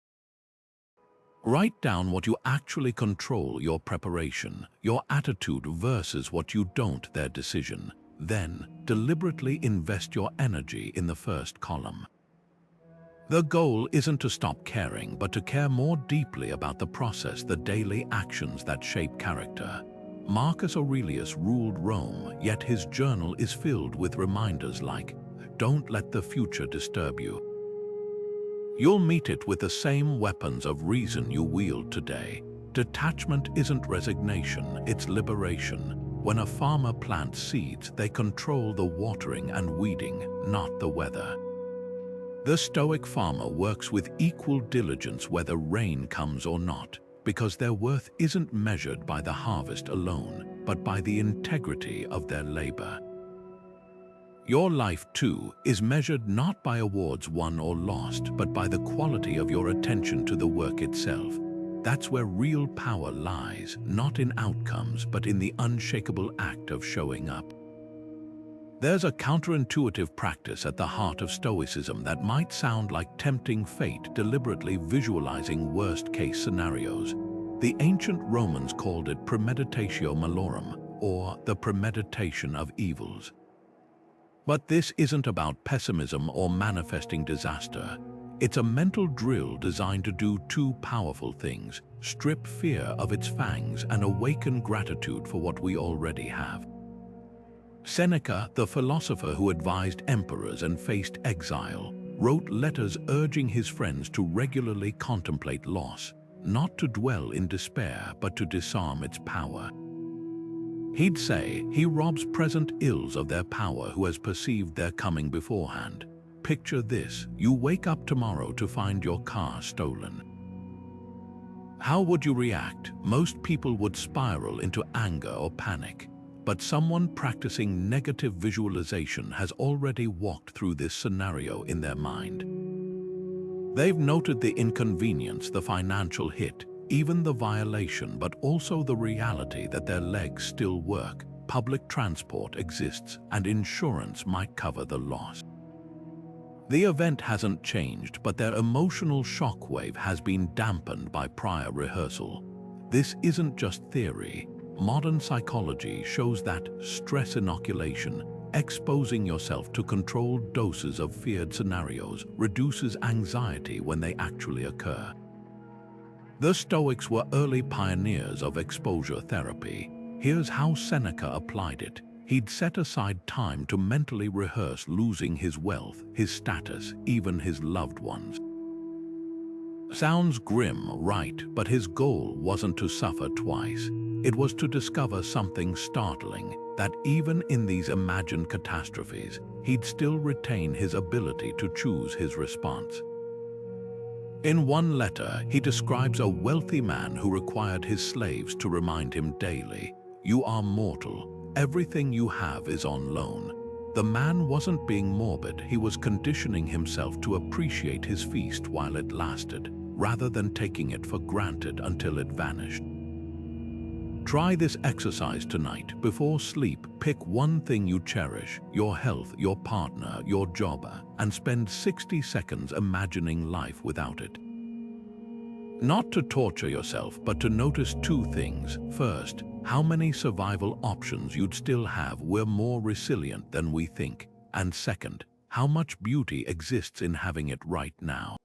Write down what you actually control: your preparation, your attitude versus what you don't, their decision. Then, deliberately invest your energy in the first column. The goal isn't to stop caring, but to care more deeply about the process, the daily actions that shape character. Marcus Aurelius ruled Rome, yet his journal is filled with reminders like, "Don't let the future disturb you." You'll meet it with the same weapons of reason you wield today. Detachment isn't resignation, it's liberation. When a farmer plants seeds, they control the watering and weeding, not the weather. The Stoic farmer works with equal diligence whether rain comes or not, because their worth isn't measured by the harvest alone, but by the integrity of their labor. Your life, too, is measured not by awards won or lost, but by the quality of your attention to the work itself. That's where real power lies, not in outcomes, but in the unshakable act of showing up. There's a counterintuitive practice at the heart of Stoicism that might sound like tempting fate, deliberately visualizing worst-case scenarios. The ancient Romans called it premeditatio malorum, or the premeditation of evils. But this isn't about pessimism or manifesting disaster. It's a mental drill designed to do two powerful things: strip fear of its fangs and awaken gratitude for what we already have. Seneca, the philosopher who advised emperors and faced exile, wrote letters urging his friends to regularly contemplate loss, not to dwell in despair, but to disarm its power. He'd say, "He robs present ills of their power who has perceived their coming beforehand." Picture this: you wake up tomorrow to find your car stolen. How would you react? Most people would spiral into anger or panic. But someone practicing negative visualization has already walked through this scenario in their mind. They've noted the inconvenience, the financial hit, even the violation, but also the reality that their legs still work, public transport exists, and insurance might cover the loss. The event hasn't changed, but their emotional shockwave has been dampened by prior rehearsal. This isn't just theory. Modern psychology shows that stress inoculation, exposing yourself to controlled doses of feared scenarios, reduces anxiety when they actually occur. The Stoics were early pioneers of exposure therapy. Here's how Seneca applied it. He'd set aside time to mentally rehearse losing his wealth, his status, even his loved ones. Sounds grim, right? But his goal wasn't to suffer twice. It was to discover something startling, that even in these imagined catastrophes, he'd still retain his ability to choose his response. In one letter, he describes a wealthy man who required his slaves to remind him daily, "You are mortal. Everything you have is on loan." The man wasn't being morbid, he was conditioning himself to appreciate his feast while it lasted, rather than taking it for granted until it vanished. Try this exercise tonight. Before sleep, pick one thing you cherish: your health, your partner, your job, and spend 60 seconds imagining life without it. Not to torture yourself, but to notice two things. First, how many survival options you'd still have. We're more resilient than we think. And second, how much beauty exists in having it right now.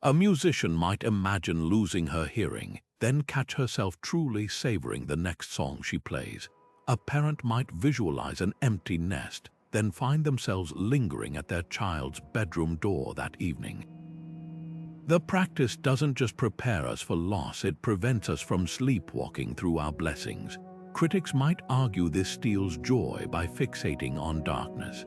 A musician might imagine losing her hearing, then catch herself truly savoring the next song she plays. A parent might visualize an empty nest, then find themselves lingering at their child's bedroom door that evening. The practice doesn't just prepare us for loss, it prevents us from sleepwalking through our blessings. Critics might argue this steals joy by fixating on darkness.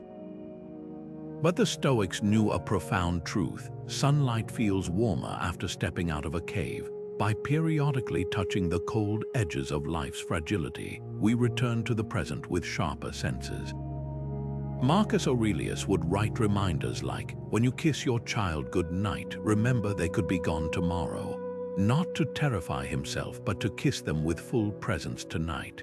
But the Stoics knew a profound truth. Sunlight feels warmer after stepping out of a cave. By periodically touching the cold edges of life's fragility, we return to the present with sharper senses. Marcus Aurelius would write reminders like, "When you kiss your child good night, remember they could be gone tomorrow," not to terrify himself, but to kiss them with full presence tonight.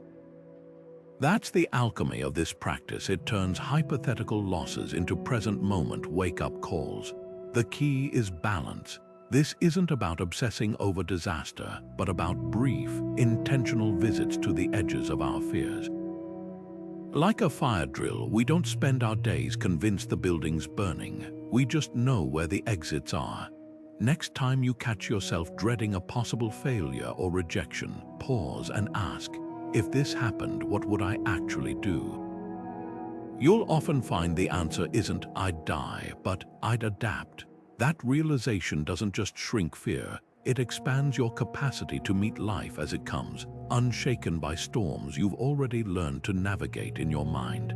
That's the alchemy of this practice. It turns hypothetical losses into present moment wake-up calls. The key is balance. This isn't about obsessing over disaster, but about brief, intentional visits to the edges of our fears. Like a fire drill, we don't spend our days convinced the building's burning. We just know where the exits are. Next time you catch yourself dreading a possible failure or rejection, pause and ask, if this happened, what would I actually do? You'll often find the answer isn't "I'd die," but "I'd adapt." That realization doesn't just shrink fear, it expands your capacity to meet life as it comes, unshaken by storms you've already learned to navigate in your mind.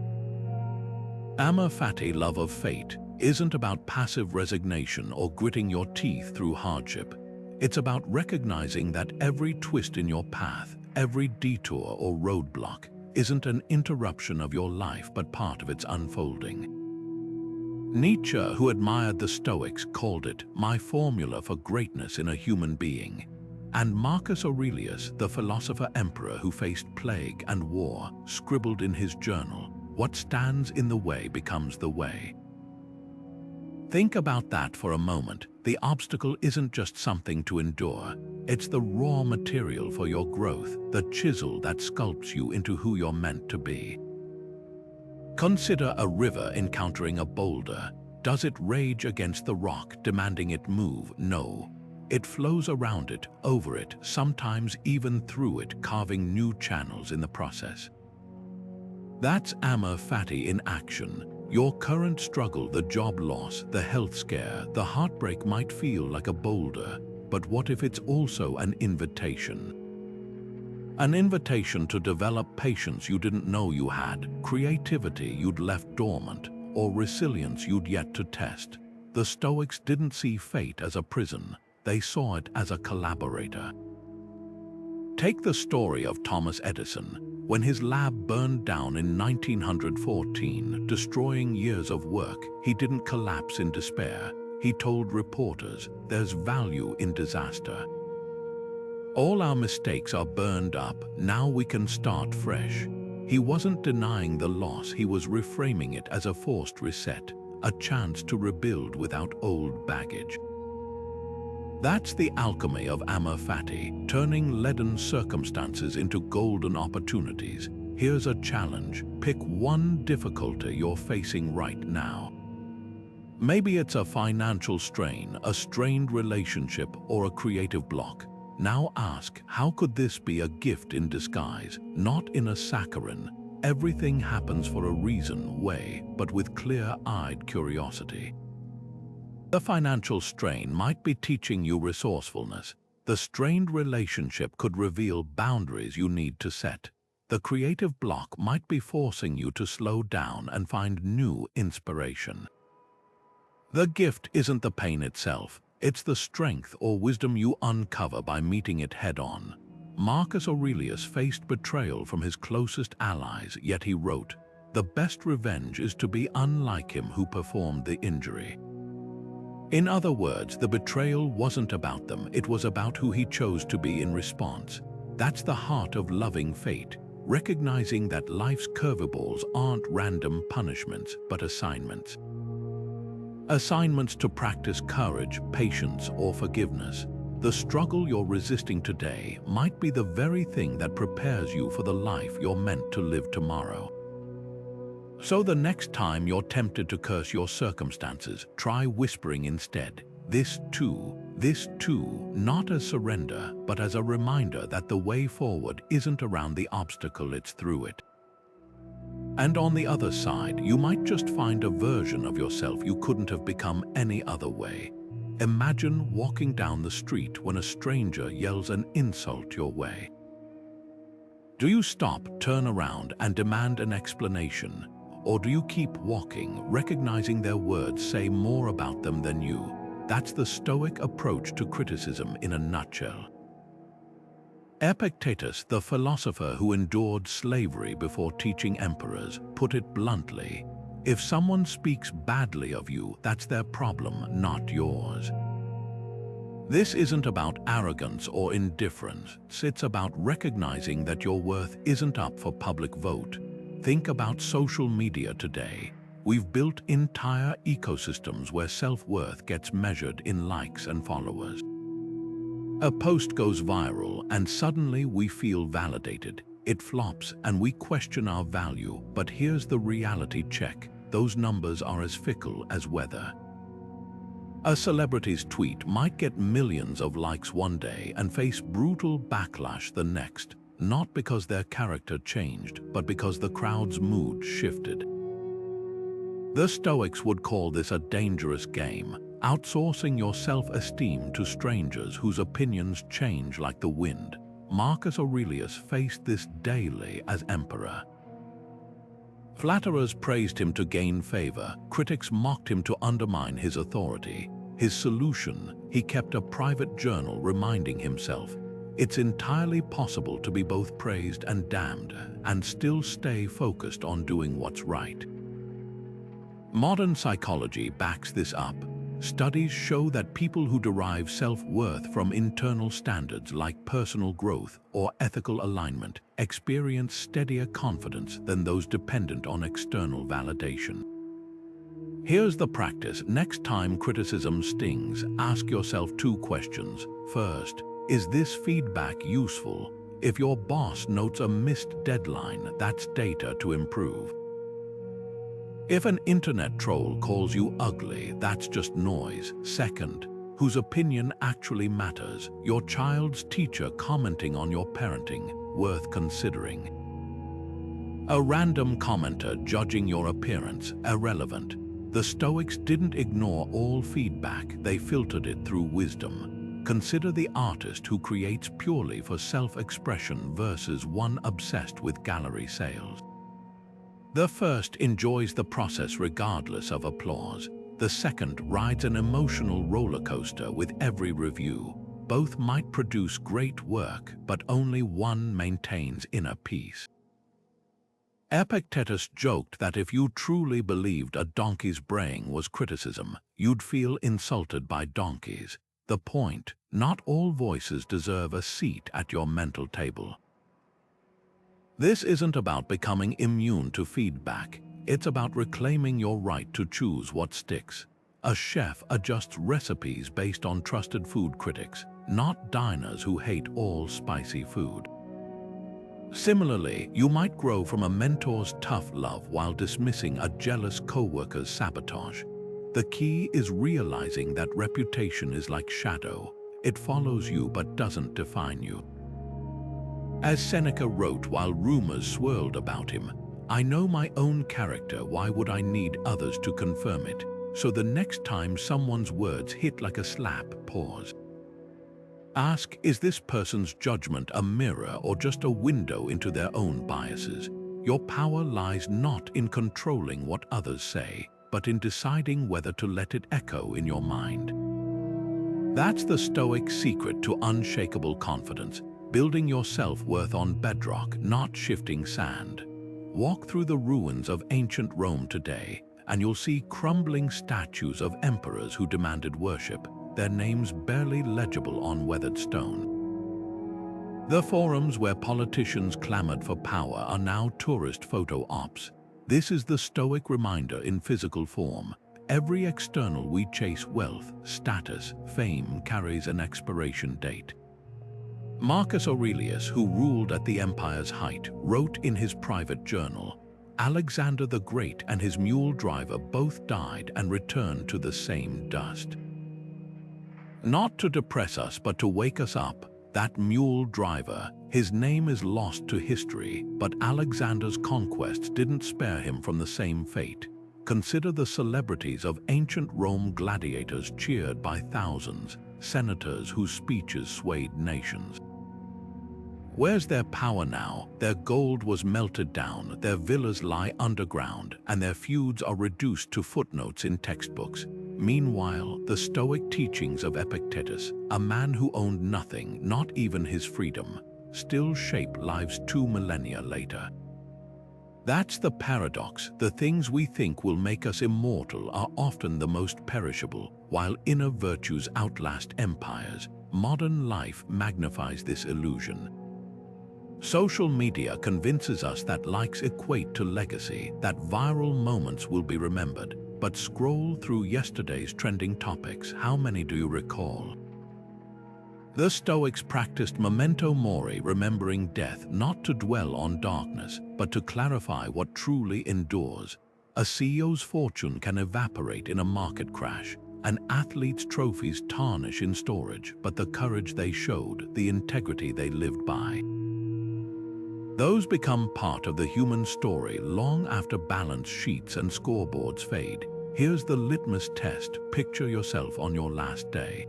Amor fati, love of fate, isn't about passive resignation or gritting your teeth through hardship. It's about recognizing that every twist in your path, every detour or roadblock, isn't an interruption of your life but part of its unfolding. Nietzsche, who admired the Stoics, called it "my formula for greatness in a human being." And Marcus Aurelius, the philosopher-emperor who faced plague and war, scribbled in his journal, "What stands in the way becomes the way." Think about that for a moment. The obstacle isn't just something to endure. It's the raw material for your growth, the chisel that sculpts you into who you're meant to be. Consider a river encountering a boulder. Does it rage against the rock, demanding it move? No. It flows around it, over it, sometimes even through it, carving new channels in the process. That's amor fati in action. Your current struggle, the job loss, the health scare, the heartbreak might feel like a boulder, but what if it's also an invitation? An invitation to develop patience you didn't know you had, creativity you'd left dormant, or resilience you'd yet to test. The Stoics didn't see fate as a prison, they saw it as a collaborator. Take the story of Thomas Edison. When his lab burned down in 1914, destroying years of work, he didn't collapse in despair. He told reporters, "There's value in disaster. All our mistakes are burned up, now we can start fresh." He wasn't denying the loss, he was reframing it as a forced reset, a chance to rebuild without old baggage. That's the alchemy of amor fati, turning leaden circumstances into golden opportunities. Here's a challenge. Pick one difficulty you're facing right now. Maybe it's a financial strain, a strained relationship, or a creative block. Now ask, how could this be a gift in disguise, not in a saccharine, everything happens for a reason way, but with clear-eyed curiosity? The financial strain might be teaching you resourcefulness. The strained relationship could reveal boundaries you need to set. The creative block might be forcing you to slow down and find new inspiration. The gift isn't the pain itself, it's the strength or wisdom you uncover by meeting it head-on. Marcus Aurelius faced betrayal from his closest allies, yet he wrote, "The best revenge is to be unlike him who performed the injury." In other words, the betrayal wasn't about them, it was about who he chose to be in response. That's the heart of loving fate, recognizing that life's curveballs aren't random punishments, but assignments. Assignments to practice courage, patience, or forgiveness. The struggle you're resisting today might be the very thing that prepares you for the life you're meant to live tomorrow. So the next time you're tempted to curse your circumstances, try whispering instead, "This too This too, not as surrender, but as a reminder that the way forward isn't around the obstacle, it's through it. And on the other side, you might just find a version of yourself you couldn't have become any other way. Imagine walking down the street when a stranger yells an insult your way. Do you stop, turn around, and demand an explanation? Or do you keep walking, recognizing their words say more about them than you? That's the Stoic approach to criticism in a nutshell. Epictetus, the philosopher who endured slavery before teaching emperors, put it bluntly: if someone speaks badly of you, that's their problem, not yours. This isn't about arrogance or indifference. It's about recognizing that your worth isn't up for public vote. Think about social media today. We've built entire ecosystems where self-worth gets measured in likes and followers. A post goes viral and suddenly we feel validated. It flops and we question our value, but here's the reality check. Those numbers are as fickle as weather. A celebrity's tweet might get millions of likes one day and face brutal backlash the next, not because their character changed, but because the crowd's mood shifted. The Stoics would call this a dangerous game, outsourcing your self-esteem to strangers whose opinions change like the wind. Marcus Aurelius faced this daily as emperor. Flatterers praised him to gain favor, critics mocked him to undermine his authority. His solution: he kept a private journal reminding himself, it's entirely possible to be both praised and damned, and still stay focused on doing what's right. Modern psychology backs this up. Studies show that people who derive self-worth from internal standards like personal growth or ethical alignment experience steadier confidence than those dependent on external validation. Here's the practice. Next time criticism stings, ask yourself 2 questions. First, is this feedback useful? If your boss notes a missed deadline, that's data to improve. If an internet troll calls you ugly, that's just noise. Second, whose opinion actually matters? Your child's teacher commenting on your parenting? Worth considering. A random commenter judging your appearance? Irrelevant. The Stoics didn't ignore all feedback, they filtered it through wisdom. Consider the artist who creates purely for self-expression versus one obsessed with gallery sales. The first enjoys the process regardless of applause. The second rides an emotional roller coaster with every review. Both might produce great work, but only one maintains inner peace. Epictetus joked that if you truly believed a donkey's braying was criticism, you'd feel insulted by donkeys. The point: not all voices deserve a seat at your mental table. This isn't about becoming immune to feedback. It's about reclaiming your right to choose what sticks. A chef adjusts recipes based on trusted food critics, not diners who hate all spicy food. Similarly, you might grow from a mentor's tough love while dismissing a jealous coworker's sabotage. The key is realizing that reputation is like shadow. It follows you but doesn't define you. As Seneca wrote while rumors swirled about him, I know my own character, why would I need others to confirm it? So the next time someone's words hit like a slap, pause. Ask, is this person's judgment a mirror or just a window into their own biases? Your power lies not in controlling what others say, but in deciding whether to let it echo in your mind. That's the Stoic secret to unshakable confidence. Building your self-worth on bedrock, not shifting sand. Walk through the ruins of ancient Rome today, and you'll see crumbling statues of emperors who demanded worship, their names barely legible on weathered stone. The forums where politicians clamored for power are now tourist photo ops. This is the Stoic reminder in physical form. Every external we chase, wealth, status, fame, carries an expiration date. Marcus Aurelius, who ruled at the empire's height, wrote in his private journal, Alexander the Great and his mule driver both died and returned to the same dust. Not to depress us, but to wake us up. That mule driver, his name is lost to history, but Alexander's conquests didn't spare him from the same fate. Consider the celebrities of ancient Rome, gladiators cheered by thousands, senators whose speeches swayed nations. Where's their power now? Their gold was melted down, their villas lie underground, and their feuds are reduced to footnotes in textbooks. Meanwhile, the Stoic teachings of Epictetus, a man who owned nothing, not even his freedom, still shape lives 2 millennia later. That's the paradox. The things we think will make us immortal are often the most perishable, while inner virtues outlast empires. Modern life magnifies this illusion. Social media convinces us that likes equate to legacy, that viral moments will be remembered. But scroll through yesterday's trending topics, how many do you recall? The Stoics practiced memento mori, remembering death, not to dwell on darkness, but to clarify what truly endures. A CEO's fortune can evaporate in a market crash. An athlete's trophies tarnish in storage, but the courage they showed, the integrity they lived by, those become part of the human story long after balance sheets and scoreboards fade. Here's the litmus test. Picture yourself on your last day.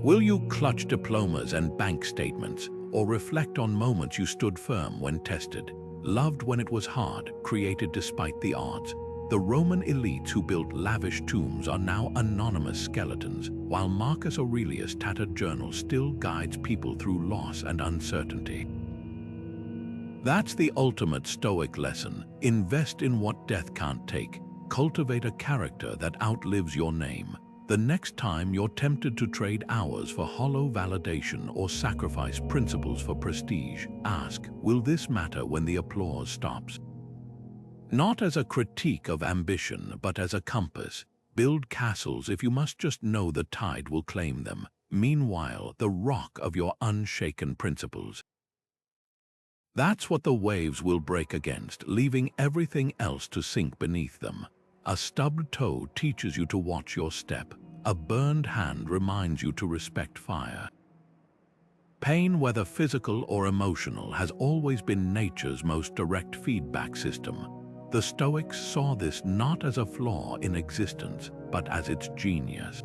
Will you clutch diplomas and bank statements, or reflect on moments you stood firm when tested, loved when it was hard, created despite the odds? The Roman elites who built lavish tombs are now anonymous skeletons, while Marcus Aurelius' tattered journal still guides people through loss and uncertainty. That's the ultimate Stoic lesson. Invest in what death can't take. Cultivate a character that outlives your name. The next time you're tempted to trade hours for hollow validation or sacrifice principles for prestige, ask, will this matter when the applause stops? Not as a critique of ambition, but as a compass. Build castles if you must just know the tide will claim them. Meanwhile, the rock of your unshaken principles. That's what the waves will break against, leaving everything else to sink beneath them. A stubbed toe teaches you to watch your step. A burned hand reminds you to respect fire. Pain, whether physical or emotional, has always been nature's most direct feedback system. The Stoics saw this not as a flaw in existence, but as its genius.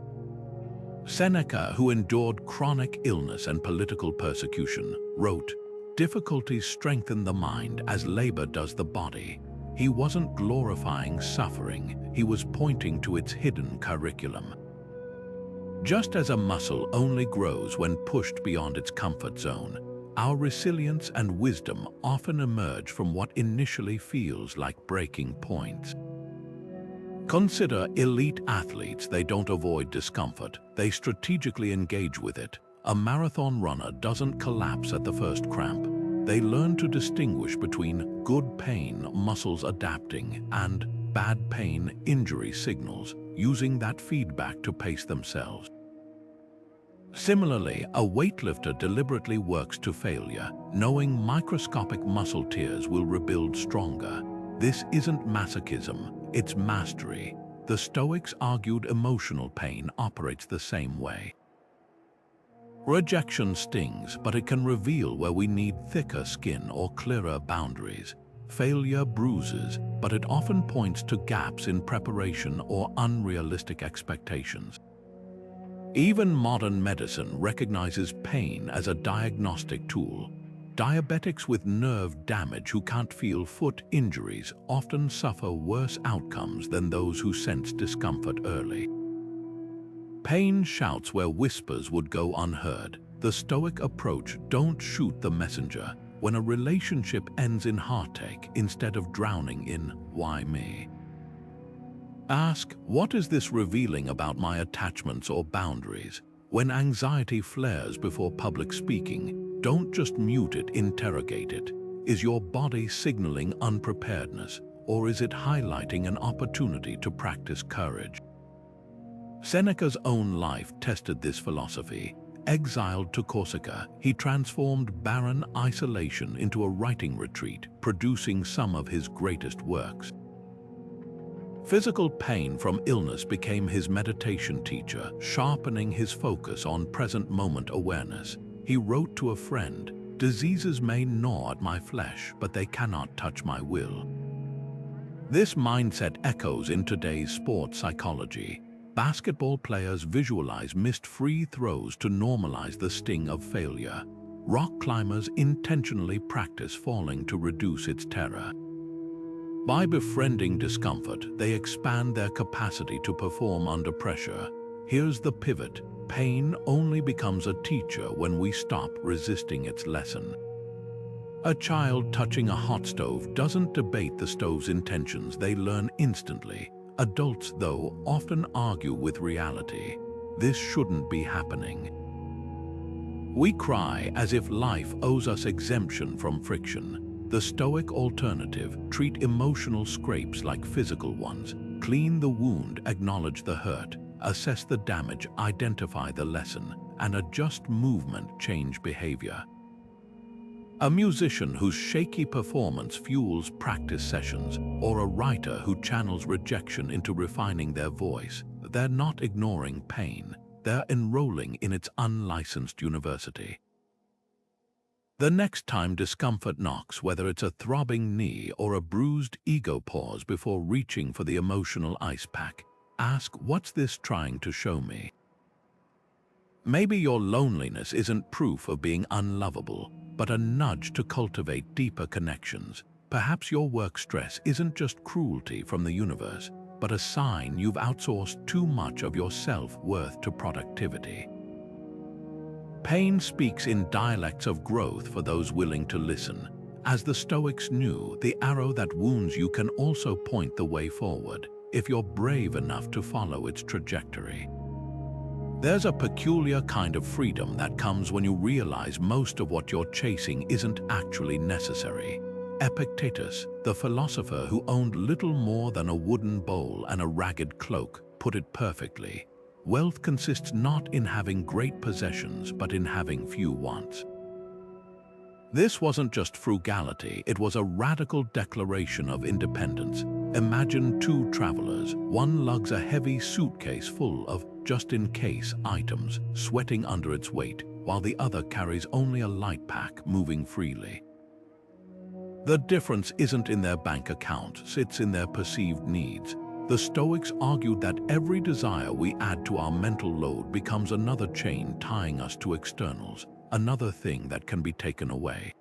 Seneca, who endured chronic illness and political persecution, wrote, "Difficulties strengthen the mind as labor does the body." He wasn't glorifying suffering, he was pointing to its hidden curriculum. Just as a muscle only grows when pushed beyond its comfort zone, our resilience and wisdom often emerge from what initially feels like breaking points. Consider elite athletes. They don't avoid discomfort, they strategically engage with it. A marathon runner doesn't collapse at the first cramp. They learn to distinguish between good pain, muscles adapting, and bad pain, injury signals, using that feedback to pace themselves. Similarly, a weightlifter deliberately works to failure, knowing microscopic muscle tears will rebuild stronger. This isn't masochism, it's mastery. The Stoics argued emotional pain operates the same way. Rejection stings, but it can reveal where we need thicker skin or clearer boundaries. Failure bruises, but it often points to gaps in preparation or unrealistic expectations. Even modern medicine recognizes pain as a diagnostic tool. Diabetics with nerve damage who can't feel foot injuries often suffer worse outcomes than those who sense discomfort early. Pain shouts where whispers would go unheard. The Stoic approach, don't shoot the messenger. When a relationship ends in heartache instead of drowning in why me? Ask, what is this revealing about my attachments or boundaries? When anxiety flares before public speaking, don't just mute it, interrogate it. Is your body signaling unpreparedness, or is it highlighting an opportunity to practice courage? Seneca's own life tested this philosophy. Exiled to Corsica, he transformed barren isolation into a writing retreat, producing some of his greatest works. Physical pain from illness became his meditation teacher, sharpening his focus on present-moment awareness. He wrote to a friend, "Diseases may gnaw at my flesh, but they cannot touch my will." This mindset echoes in today's sports psychology. Basketball players visualize missed free throws to normalize the sting of failure. Rock climbers intentionally practice falling to reduce its terror. By befriending discomfort, they expand their capacity to perform under pressure. Here's the pivot. Pain only becomes a teacher when we stop resisting its lesson. A child touching a hot stove doesn't debate the stove's intentions, they learn instantly. Adults, though, often argue with reality. This shouldn't be happening. We cry as if life owes us exemption from friction. The Stoic alternative: treat emotional scrapes like physical ones. Clean the wound, acknowledge the hurt, assess the damage, identify the lesson, and adjust movement, change behavior. A musician whose shaky performance fuels practice sessions, or a writer who channels rejection into refining their voice, they're not ignoring pain, they're enrolling in its unlicensed university. The next time discomfort knocks, whether it's a throbbing knee or a bruised ego, pause before reaching for the emotional ice pack. Ask, what's this trying to show me? Maybe your loneliness isn't proof of being unlovable, but a nudge to cultivate deeper connections. Perhaps your work stress isn't just cruelty from the universe, but a sign you've outsourced too much of your self-worth to productivity. Pain speaks in dialects of growth for those willing to listen. As the Stoics knew, the arrow that wounds you can also point the way forward, if you're brave enough to follow its trajectory. There's a peculiar kind of freedom that comes when you realize most of what you're chasing isn't actually necessary. Epictetus, the philosopher who owned little more than a wooden bowl and a ragged cloak, put it perfectly. Wealth consists not in having great possessions, but in having few wants. This wasn't just frugality, it was a radical declaration of independence. Imagine two travelers. One lugs a heavy suitcase full of just-in-case items, sweating under its weight, while the other carries only a light pack, moving freely. The difference isn't in their bank accounts, it's in their perceived needs. The Stoics argued that every desire we add to our mental load becomes another chain tying us to externals, another thing that can be taken away.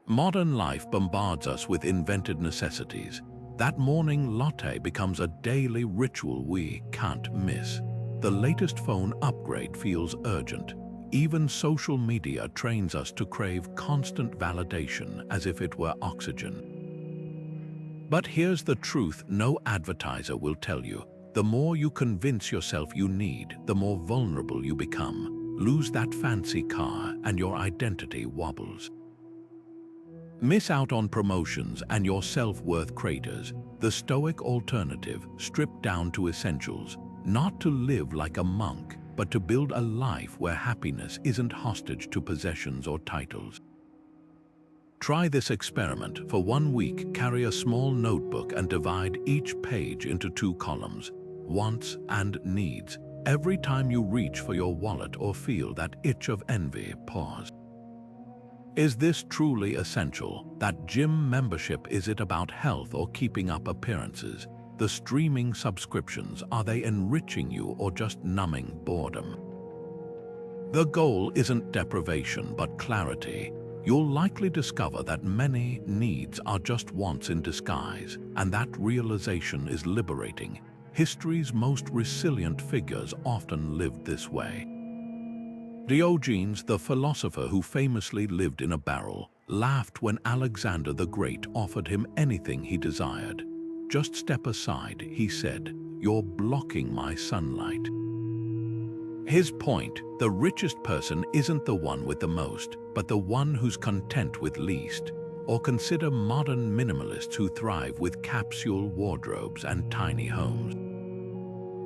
Modern life bombards us with invented necessities. That morning latte becomes a daily ritual we can't miss. The latest phone upgrade feels urgent. Even social media trains us to crave constant validation as if it were oxygen. But here's the truth no advertiser will tell you. The more you convince yourself you need, the more vulnerable you become. Lose that fancy car and your identity wobbles. Miss out on promotions and your self-worth craters. The Stoic alternative, stripped down to essentials, not to live like a monk, but to build a life where happiness isn't hostage to possessions or titles. Try this experiment. For 1 week, carry a small notebook and divide each page into 2 columns, wants and needs. Every time you reach for your wallet or feel that itch of envy, pause. Is this truly essential? That gym membership, is it about health or keeping up appearances? The streaming subscriptions, are they enriching you or just numbing boredom? The goal isn't deprivation but clarity. You'll likely discover that many needs are just wants in disguise, and that realization is liberating. History's most resilient figures often lived this way. Diogenes, the philosopher who famously lived in a barrel, laughed when Alexander the Great offered him anything he desired. "Just step aside," he said, "you're blocking my sunlight." His point: the richest person isn't the one with the most, but the one who's content with least. Or consider modern minimalists who thrive with capsule wardrobes and tiny homes.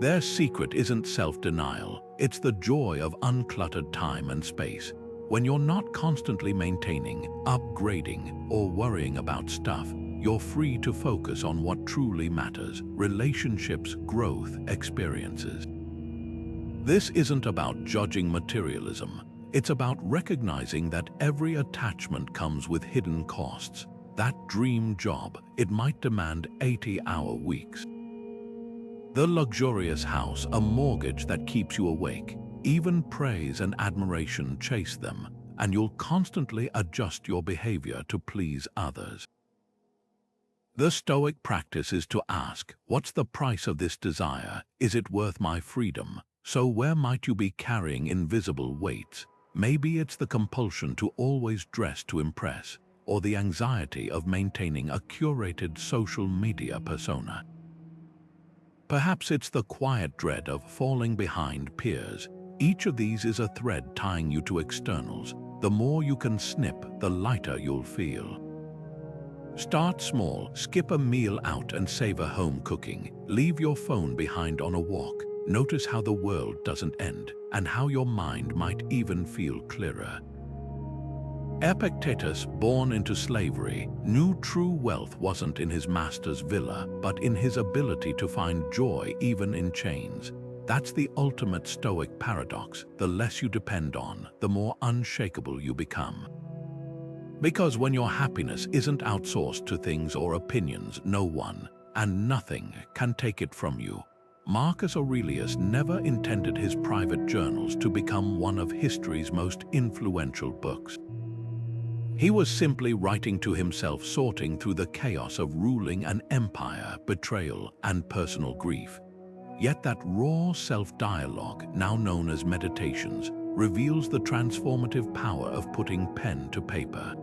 Their secret isn't self-denial, it's the joy of uncluttered time and space. When you're not constantly maintaining, upgrading, or worrying about stuff, you're free to focus on what truly matters: relationships, growth, experiences. This isn't about judging materialism. It's about recognizing that every attachment comes with hidden costs. That dream job, it might demand 80-hour weeks. The luxurious house, a mortgage that keeps you awake. Even praise and admiration chase them, and you'll constantly adjust your behavior to please others. The Stoic practice is to ask, what's the price of this desire? Is it worth my freedom? So where might you be carrying invisible weights? Maybe it's the compulsion to always dress to impress, or the anxiety of maintaining a curated social media persona. Perhaps it's the quiet dread of falling behind peers. Each of these is a thread tying you to externals. The more you can snip, the lighter you'll feel. Start small, skip a meal out and savor home cooking. Leave your phone behind on a walk. Notice how the world doesn't end, and how your mind might even feel clearer. Epictetus, born into slavery, knew true wealth wasn't in his master's villa, but in his ability to find joy even in chains. That's the ultimate Stoic paradox. The less you depend on, the more unshakable you become. Because when your happiness isn't outsourced to things or opinions, no one and nothing can take it from you. Marcus Aurelius never intended his private journals to become one of history's most influential books. He was simply writing to himself, sorting through the chaos of ruling an empire, betrayal, and personal grief. Yet that raw self-dialogue, now known as meditations, reveals the transformative power of putting pen to paper.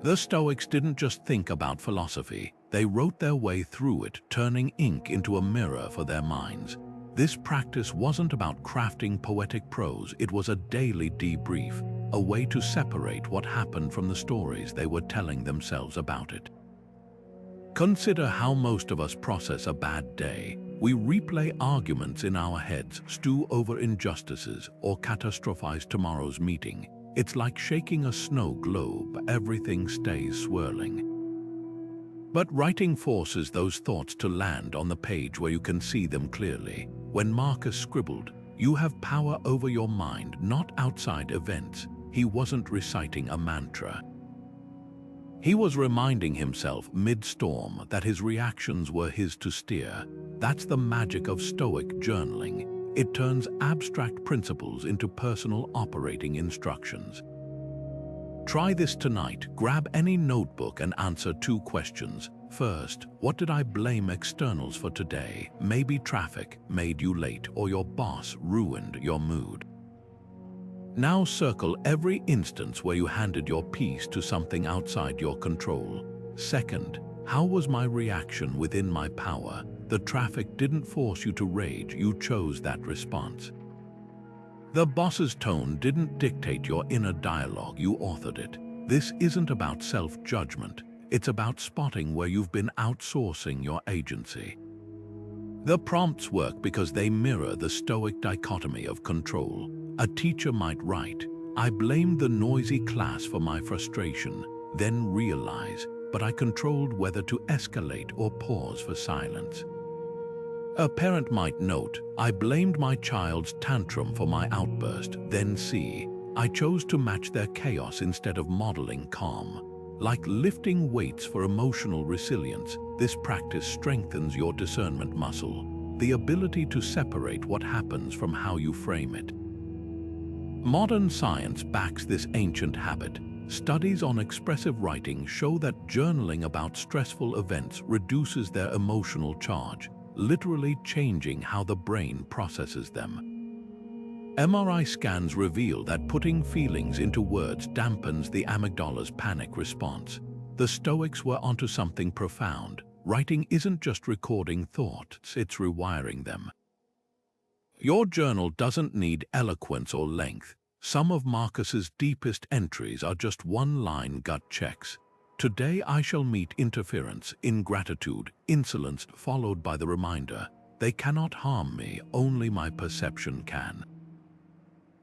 The Stoics didn't just think about philosophy, they wrote their way through it, turning ink into a mirror for their minds. This practice wasn't about crafting poetic prose, it was a daily debrief, a way to separate what happened from the stories they were telling themselves about it. Consider how most of us process a bad day. We replay arguments in our heads, stew over injustices, or catastrophize tomorrow's meeting. It's like shaking a snow globe, everything stays swirling. But writing forces those thoughts to land on the page where you can see them clearly. When Marcus scribbled, "You have power over your mind, not outside events," he wasn't reciting a mantra. He was reminding himself mid-storm that his reactions were his to steer. That's the magic of Stoic journaling. It turns abstract principles into personal operating instructions. Try this tonight. Grab any notebook and answer 2 questions. First, what did I blame externals for today? Maybe traffic made you late, or your boss ruined your mood. Now circle every instance where you handed your peace to something outside your control. Second, how was my reaction within my power? The traffic didn't force you to rage, you chose that response. The boss's tone didn't dictate your inner dialogue, you authored it. This isn't about self-judgment, it's about spotting where you've been outsourcing your agency. The prompts work because they mirror the Stoic dichotomy of control. A teacher might write, "I blamed the noisy class for my frustration," then realize, "But I controlled whether to escalate or pause for silence." A parent might note, "I blamed my child's tantrum for my outburst," then see, "I chose to match their chaos instead of modeling calm." Like lifting weights for emotional resilience, this practice strengthens your discernment muscle, the ability to separate what happens from how you frame it. Modern science backs this ancient habit. Studies on expressive writing show that journaling about stressful events reduces their emotional charge, literally changing how the brain processes them. MRI scans reveal that putting feelings into words dampens the amygdala's panic response. The Stoics were onto something profound. Writing isn't just recording thoughts, it's rewiring them. Your journal doesn't need eloquence or length. Some of Marcus's deepest entries are just one-line gut checks. "Today I shall meet interference, ingratitude, insolence," followed by the reminder, "They cannot harm me, only my perception can."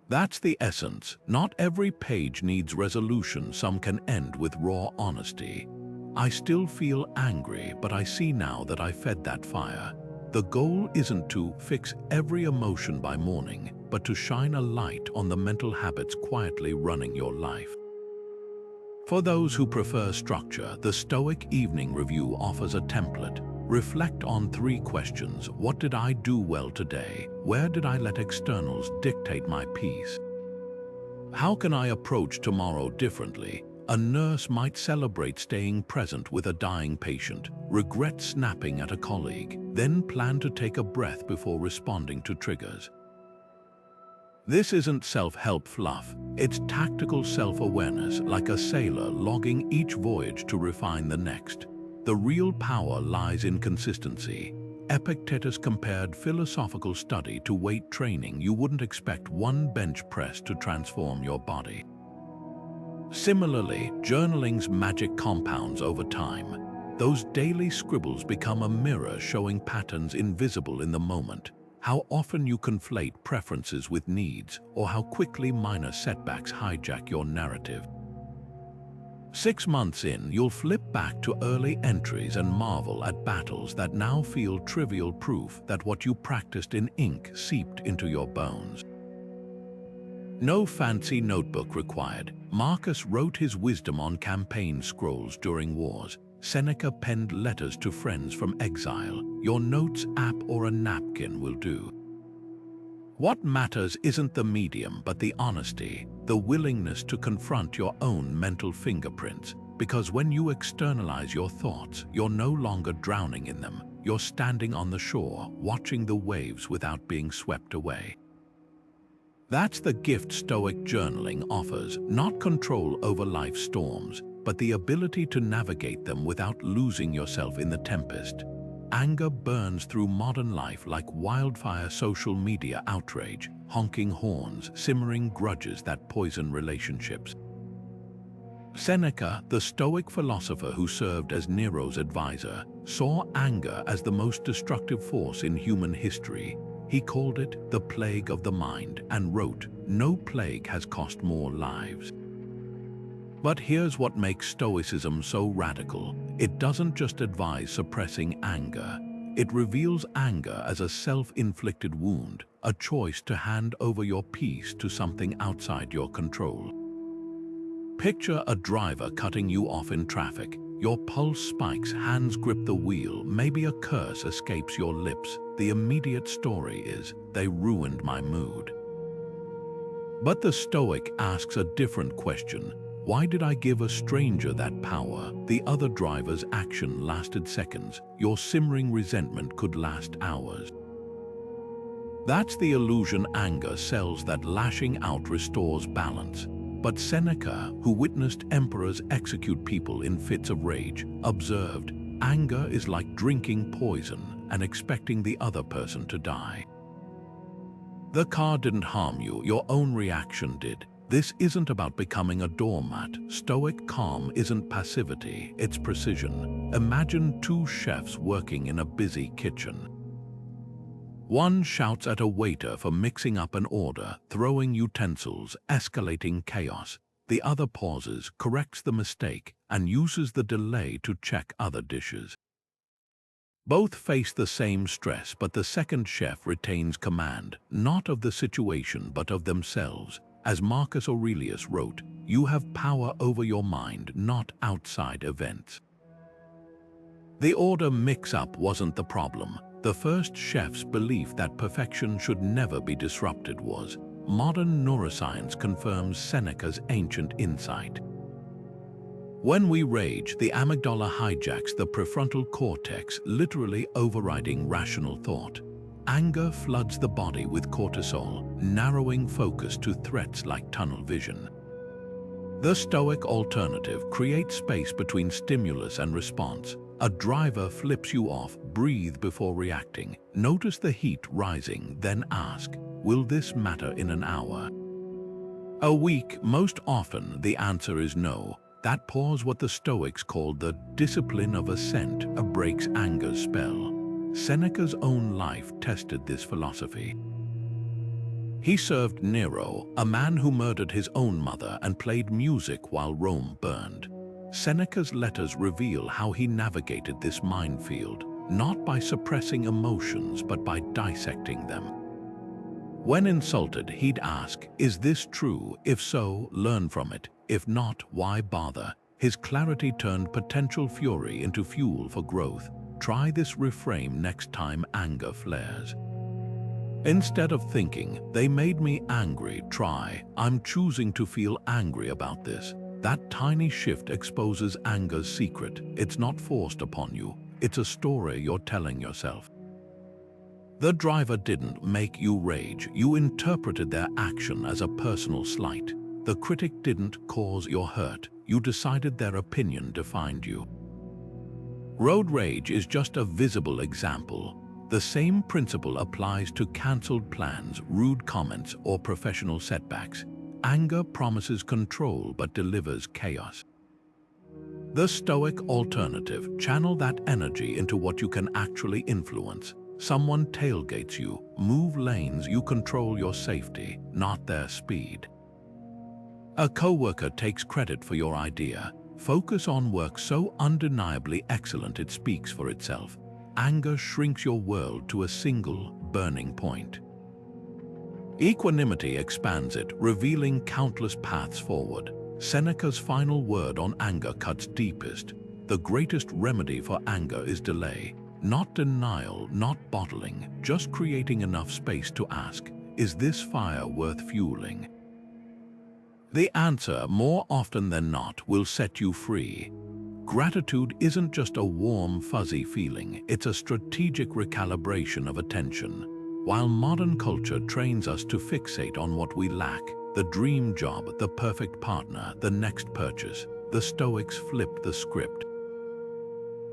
That's the essence. Not every page needs resolution, some can end with raw honesty. I still feel angry, but I see now that I fed that fire. The goal isn't to fix every emotion by morning, but to shine a light on the mental habits quietly running your life. For those who prefer structure, the Stoic Evening Review offers a template. Reflect on 3 questions. What did I do well today? Where did I let externals dictate my peace? How can I approach tomorrow differently? A nurse might celebrate staying present with a dying patient, regret snapping at a colleague, then plan to take a breath before responding to triggers. This isn't self-help fluff, it's tactical self-awareness, like a sailor logging each voyage to refine the next. The real power lies in consistency. Epictetus compared philosophical study to weight training. You wouldn't expect one bench press to transform your body. Similarly, journaling's magic compounds over time. Those daily scribbles become a mirror showing patterns invisible in the moment. How often you conflate preferences with needs, or how quickly minor setbacks hijack your narrative. 6 months in, you'll flip back to early entries and marvel at battles that now feel trivial, proof that what you practiced in ink seeped into your bones. No fancy notebook required. Marcus wrote his wisdom on campaign scrolls during wars. Seneca penned letters to friends from exile. Your notes app or a napkin will do. What matters isn't the medium, but the honesty, the willingness to confront your own mental fingerprints. Because when you externalize your thoughts, you're no longer drowning in them. You're standing on the shore, watching the waves without being swept away. That's the gift Stoic journaling offers, not control over life's storms, but the ability to navigate them without losing yourself in the tempest. Anger burns through modern life like wildfire. Social media outrage, honking horns, simmering grudges that poison relationships. Seneca, the Stoic philosopher who served as Nero's advisor, saw anger as the most destructive force in human history. He called it the plague of the mind and wrote, "No plague has cost more lives." But here's what makes Stoicism so radical. It doesn't just advise suppressing anger. It reveals anger as a self-inflicted wound, a choice to hand over your peace to something outside your control. Picture a driver cutting you off in traffic. Your pulse spikes, hands grip the wheel, maybe a curse escapes your lips. The immediate story is, they ruined my mood. But the Stoic asks a different question. Why did I give a stranger that power? The other driver's action lasted seconds. Your simmering resentment could last hours. That's the illusion anger sells, that lashing out restores balance. But Seneca, who witnessed emperors execute people in fits of rage, observed, anger is like drinking poison and expecting the other person to die. The car didn't harm you, your own reaction did. This isn't about becoming a doormat. Stoic calm isn't passivity, it's precision. Imagine 2 chefs working in a busy kitchen. One shouts at a waiter for mixing up an order, throwing utensils, escalating chaos. The other pauses, corrects the mistake, and uses the delay to check other dishes. Both face the same stress, but the second chef retains command, not of the situation but of themselves. As Marcus Aurelius wrote, you have power over your mind, not outside events. The order mix-up wasn't the problem. The first chef's belief that perfection should never be disrupted was. Modern neuroscience confirms Seneca's ancient insight. When we rage, the amygdala hijacks the prefrontal cortex, literally overriding rational thought. Anger floods the body with cortisol, narrowing focus to threats like tunnel vision. The Stoic alternative creates space between stimulus and response. A driver flips you off, breathe before reacting. Notice the heat rising, then ask, will this matter in an hour? A week? Most often the answer is no. That pause, what the Stoics called the discipline of assent, breaks anger's spell. Seneca's own life tested this philosophy. He served Nero, a man who murdered his own mother and played music while Rome burned. Seneca's letters reveal how he navigated this minefield, not by suppressing emotions but by dissecting them. When insulted, he'd ask, "Is this true? If so, learn from it. If not, why bother?" His clarity turned potential fury into fuel for growth. Try this reframe next time anger flares. Instead of thinking, "They made me angry," try, "I'm choosing to feel angry about this." That tiny shift exposes anger's secret. It's not forced upon you. It's a story you're telling yourself. The driver didn't make you rage. You interpreted their action as a personal slight. The critic didn't cause your hurt. You decided their opinion defined you. Road rage is just a visible example. The same principle applies to cancelled plans, rude comments, or professional setbacks. Anger promises control but delivers chaos. The Stoic alternative: channel that energy into what you can actually influence. Someone tailgates you, move lanes, you control your safety, not their speed. A coworker takes credit for your idea. Focus on work so undeniably excellent it speaks for itself. Anger shrinks your world to a single, burning point. Equanimity expands it, revealing countless paths forward. Seneca's final word on anger cuts deepest. The greatest remedy for anger is delay. Not denial, not bottling, just creating enough space to ask, "Is this fire worth fueling?" The answer, more often than not, will set you free. Gratitude isn't just a warm, fuzzy feeling, it's a strategic recalibration of attention. While modern culture trains us to fixate on what we lack, the dream job, the perfect partner, the next purchase, the Stoics flipped the script.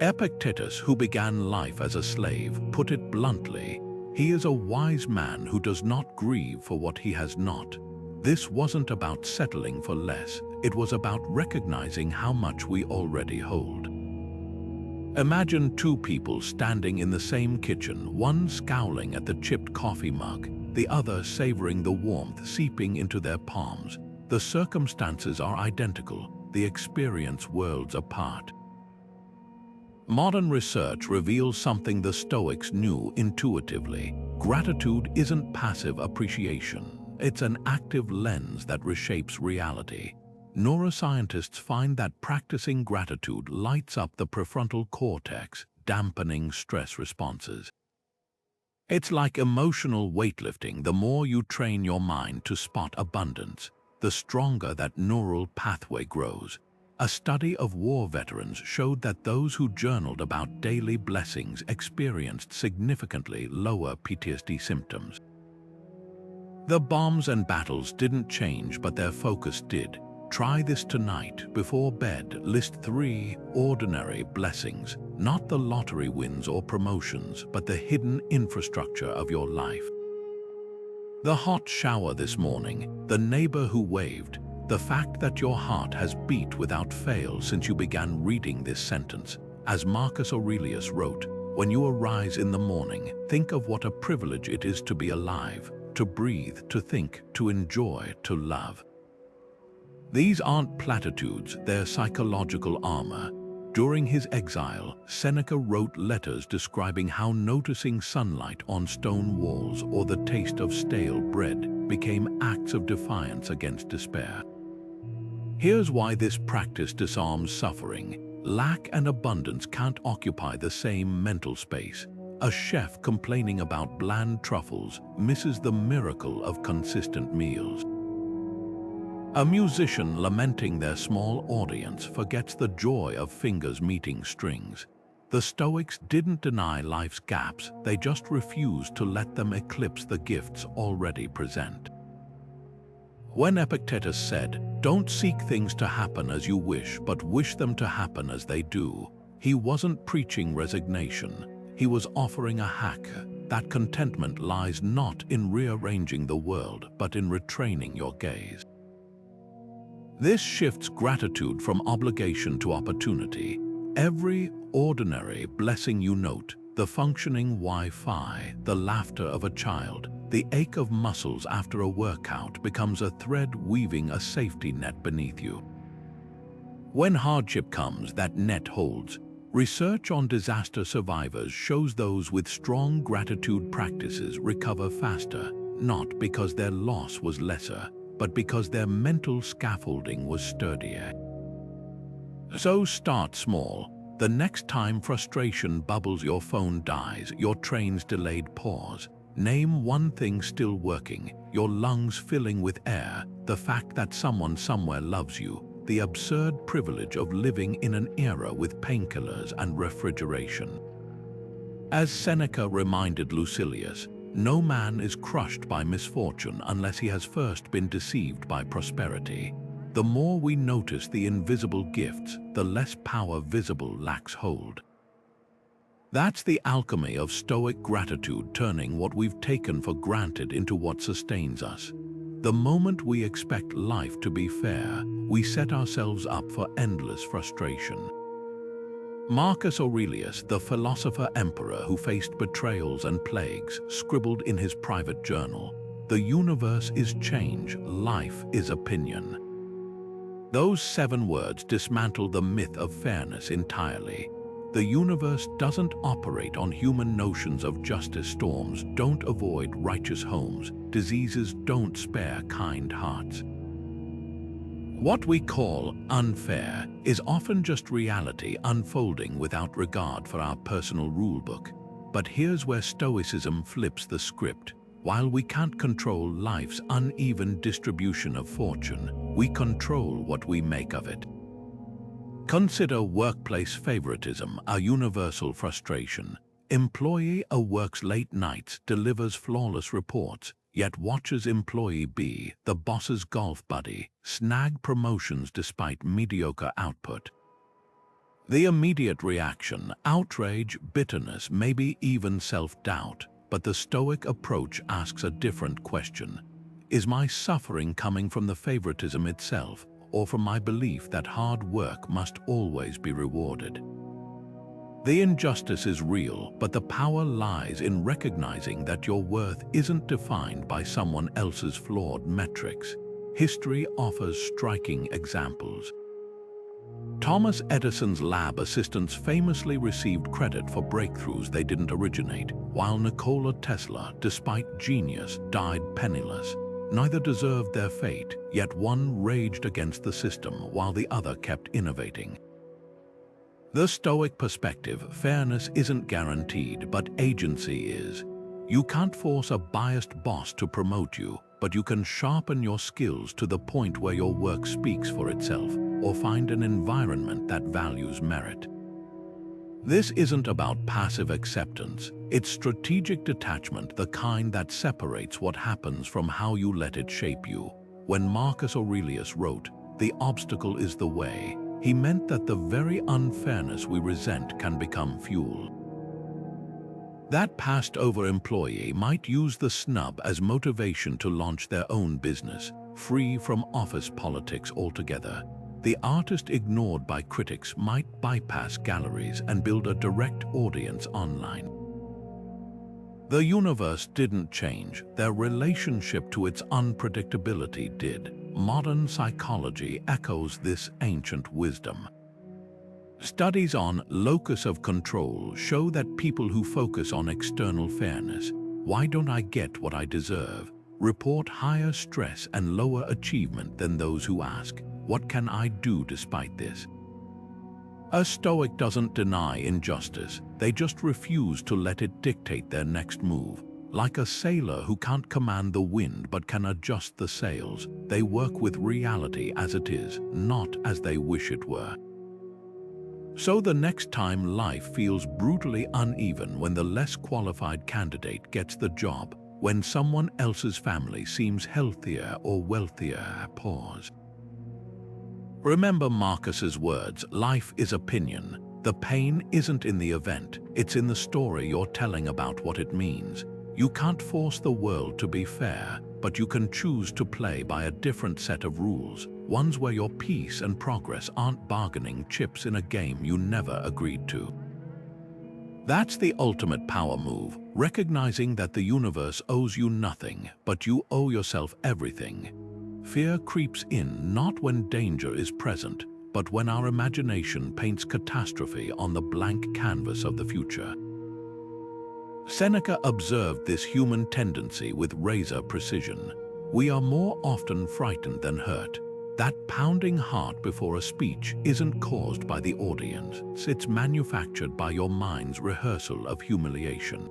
Epictetus, who began life as a slave, put it bluntly, "He is a wise man who does not grieve for what he has not." This wasn't about settling for less, it was about recognizing how much we already hold. Imagine two people standing in the same kitchen, one scowling at the chipped coffee mug, the other savoring the warmth seeping into their palms. The circumstances are identical, the experience worlds apart. Modern research reveals something the Stoics knew intuitively. Gratitude isn't passive appreciation. It's an active lens that reshapes reality. Neuroscientists find that practicing gratitude lights up the prefrontal cortex, dampening stress responses. It's like emotional weightlifting. The more you train your mind to spot abundance, the stronger that neural pathway grows. A study of war veterans showed that those who journaled about daily blessings experienced significantly lower PTSD symptoms. The bombs and battles didn't change, but their focus did. Try this tonight. Before bed, list 3 ordinary blessings, not the lottery wins or promotions, but the hidden infrastructure of your life. The hot shower this morning, the neighbor who waved, the fact that your heart has beat without fail since you began reading this sentence. As Marcus Aurelius wrote, "When you arise in the morning, think of what a privilege it is to be alive, to breathe, to think, to enjoy, to love." These aren't platitudes, they're psychological armor. During his exile, Seneca wrote letters describing how noticing sunlight on stone walls or the taste of stale bread became acts of defiance against despair. Here's why this practice disarms suffering. Lack and abundance can't occupy the same mental space. A chef complaining about bland truffles misses the miracle of consistent meals. A musician lamenting their small audience forgets the joy of fingers meeting strings. The Stoics didn't deny life's gaps, they just refused to let them eclipse the gifts already present. When Epictetus said, "Don't seek things to happen as you wish, but wish them to happen as they do," he wasn't preaching resignation. He was offering a hack. That contentment lies not in rearranging the world, but in retraining your gaze. This shifts gratitude from obligation to opportunity. Every ordinary blessing you note, the functioning Wi-Fi, the laughter of a child, the ache of muscles after a workout, becomes a thread weaving a safety net beneath you. When hardship comes, that net holds. Research on disaster survivors shows those with strong gratitude practices recover faster, not because their loss was lesser, but because their mental scaffolding was sturdier. So start small. The next time frustration bubbles, your phone dies, your train's delayed, pause. Name one thing still working, your lungs filling with air, the fact that someone somewhere loves you, the absurd privilege of living in an era with painkillers and refrigeration. As Seneca reminded Lucilius, no man is crushed by misfortune unless he has first been deceived by prosperity. The more we notice the invisible gifts, the less power visible lacks hold. That's the alchemy of Stoic gratitude, turning what we've taken for granted into what sustains us. The moment we expect life to be fair, we set ourselves up for endless frustration. Marcus Aurelius, the philosopher-emperor who faced betrayals and plagues, scribbled in his private journal, "The universe is change, life is opinion." Those 7 words dismantle the myth of fairness entirely. The universe doesn't operate on human notions of justice. Storms don't avoid righteous homes. Diseases don't spare kind hearts. What we call unfair is often just reality unfolding without regard for our personal rulebook. But here's where Stoicism flips the script. While we can't control life's uneven distribution of fortune, we control what we make of it. Consider workplace favoritism, a universal frustration. Employee A works late nights, delivers flawless reports, yet watches employee B, the boss's golf buddy, snag promotions despite mediocre output. The immediate reaction, outrage, bitterness, maybe even self-doubt. But the Stoic approach asks a different question. Is my suffering coming from the favoritism itself, or from my belief that hard work must always be rewarded? The injustice is real, but the power lies in recognizing that your worth isn't defined by someone else's flawed metrics. History offers striking examples. Thomas Edison's lab assistants famously received credit for breakthroughs they didn't originate, while Nikola Tesla, despite genius, died penniless. Neither deserved their fate, yet one raged against the system while the other kept innovating. The Stoic perspective, fairness isn't guaranteed, but agency is. You can't force a biased boss to promote you, but you can sharpen your skills to the point where your work speaks for itself, or find an environment that values merit. This isn't about passive acceptance, it's strategic detachment, the kind that separates what happens from how you let it shape you. When Marcus Aurelius wrote, "The obstacle is the way," he meant that the very unfairness we resent can become fuel. That passed-over employee might use the snub as motivation to launch their own business, free from office politics altogether. The artist ignored by critics might bypass galleries and build a direct audience online. The universe didn't change, their relationship to its unpredictability did. Modern psychology echoes this ancient wisdom. Studies on locus of control show that people who focus on external fairness, "Why don't I get what I deserve?" report higher stress and lower achievement than those who ask, "What can I do despite this?" A Stoic doesn't deny injustice, they just refuse to let it dictate their next move. Like a sailor who can't command the wind but can adjust the sails, they work with reality as it is, not as they wish it were. So the next time life feels brutally uneven, when the less qualified candidate gets the job, when someone else's family seems healthier or wealthier, pause. Remember Marcus's words, "Life is opinion." The pain isn't in the event, it's in the story you're telling about what it means. You can't force the world to be fair, but you can choose to play by a different set of rules, ones where your peace and progress aren't bargaining chips in a game you never agreed to. That's the ultimate power move, recognizing that the universe owes you nothing, but you owe yourself everything. Fear creeps in not when danger is present, but when our imagination paints catastrophe on the blank canvas of the future. Seneca observed this human tendency with razor precision. We are more often frightened than hurt. That pounding heart before a speech isn't caused by the audience, it's manufactured by your mind's rehearsal of humiliation.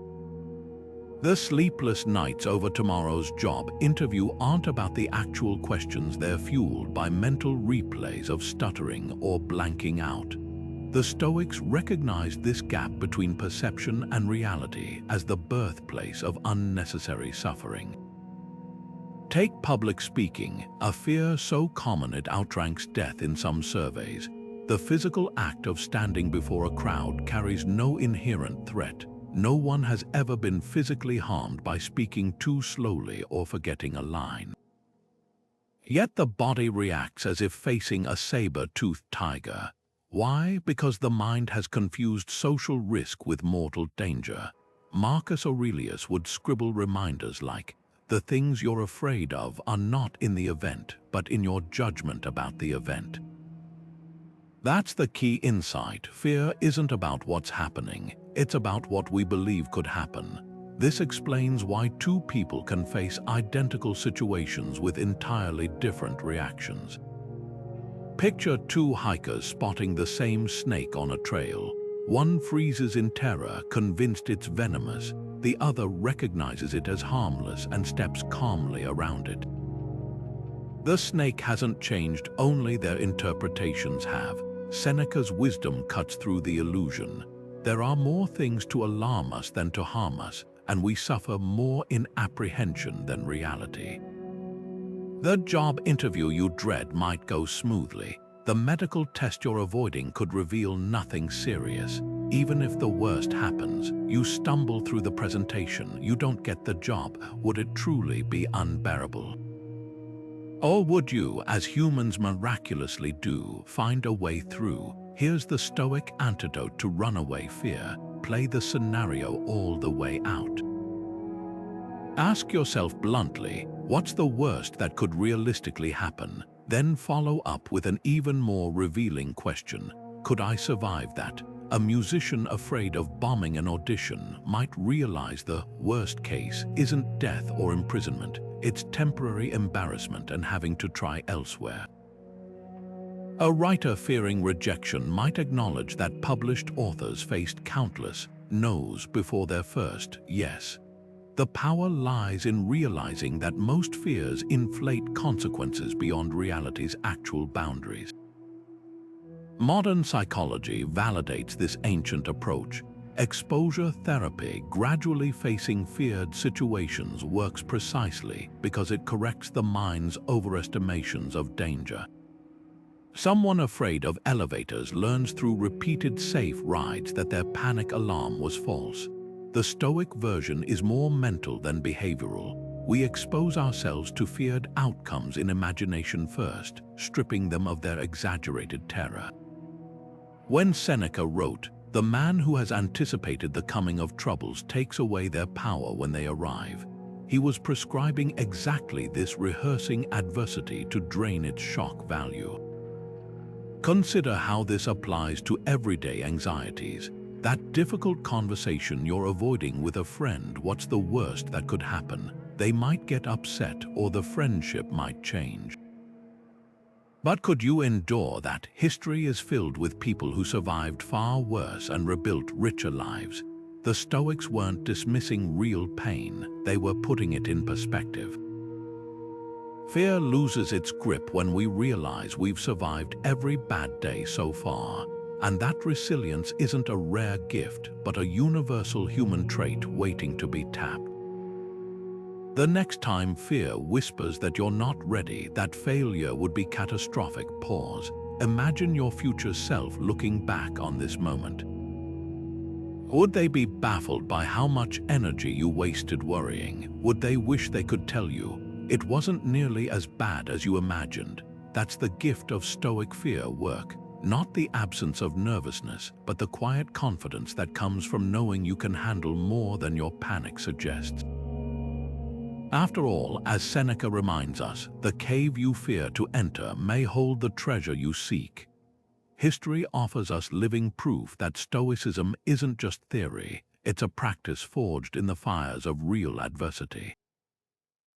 The sleepless nights over tomorrow's job interview aren't about the actual questions, they're fueled by mental replays of stuttering or blanking out. The Stoics recognized this gap between perception and reality as the birthplace of unnecessary suffering. Take public speaking, a fear so common it outranks death in some surveys. The physical act of standing before a crowd carries no inherent threat. No one has ever been physically harmed by speaking too slowly or forgetting a line. Yet the body reacts as if facing a saber-toothed tiger. Why? Because the mind has confused social risk with mortal danger. Marcus Aurelius would scribble reminders like, "The things you're afraid of are not in the event, but in your judgment about the event." That's the key insight. Fear isn't about what's happening, it's about what we believe could happen. This explains why two people can face identical situations with entirely different reactions. Picture two hikers spotting the same snake on a trail. One freezes in terror, convinced it's venomous. The other recognizes it as harmless and steps calmly around it. The snake hasn't changed, only their interpretations have. Seneca's wisdom cuts through the illusion. There are more things to alarm us than to harm us, and we suffer more in apprehension than reality. The job interview you dread might go smoothly. The medical test you're avoiding could reveal nothing serious. Even if the worst happens, you stumble through the presentation, you don't get the job, would it truly be unbearable? Or would you, as humans miraculously do, find a way through? Here's the Stoic antidote to runaway fear. Play the scenario all the way out. Ask yourself bluntly, what's the worst that could realistically happen? Then follow up with an even more revealing question. Could I survive that? A musician afraid of bombing an audition might realize the worst case isn't death or imprisonment, it's temporary embarrassment and having to try elsewhere. A writer fearing rejection might acknowledge that published authors faced countless no's before their first yes. The power lies in realizing that most fears inflate consequences beyond reality's actual boundaries. Modern psychology validates this ancient approach. Exposure therapy, gradually facing feared situations, works precisely because it corrects the mind's overestimations of danger. Someone afraid of elevators learns through repeated safe rides that their panic alarm was false. The Stoic version is more mental than behavioral. We expose ourselves to feared outcomes in imagination first, stripping them of their exaggerated terror. When Seneca wrote, "The man who has anticipated the coming of troubles takes away their power when they arrive," he was prescribing exactly this, rehearsing adversity to drain its shock value. Consider how this applies to everyday anxieties. That difficult conversation you're avoiding with a friend, what's the worst that could happen? They might get upset or the friendship might change. But could you endure that? History is filled with people who survived far worse and rebuilt richer lives. The Stoics weren't dismissing real pain, they were putting it in perspective. Fear loses its grip when we realize we've survived every bad day so far, and that resilience isn't a rare gift, but a universal human trait waiting to be tapped. The next time fear whispers that you're not ready, that failure would be catastrophic, pause. Imagine your future self looking back on this moment. Would they be baffled by how much energy you wasted worrying? Would they wish they could tell you, it wasn't nearly as bad as you imagined? That's the gift of Stoic fear work. Not the absence of nervousness, but the quiet confidence that comes from knowing you can handle more than your panic suggests. After all, as Seneca reminds us, the cave you fear to enter may hold the treasure you seek. history offers us living proof that Stoicism isn't just theory, it's a practice forged in the fires of real adversity.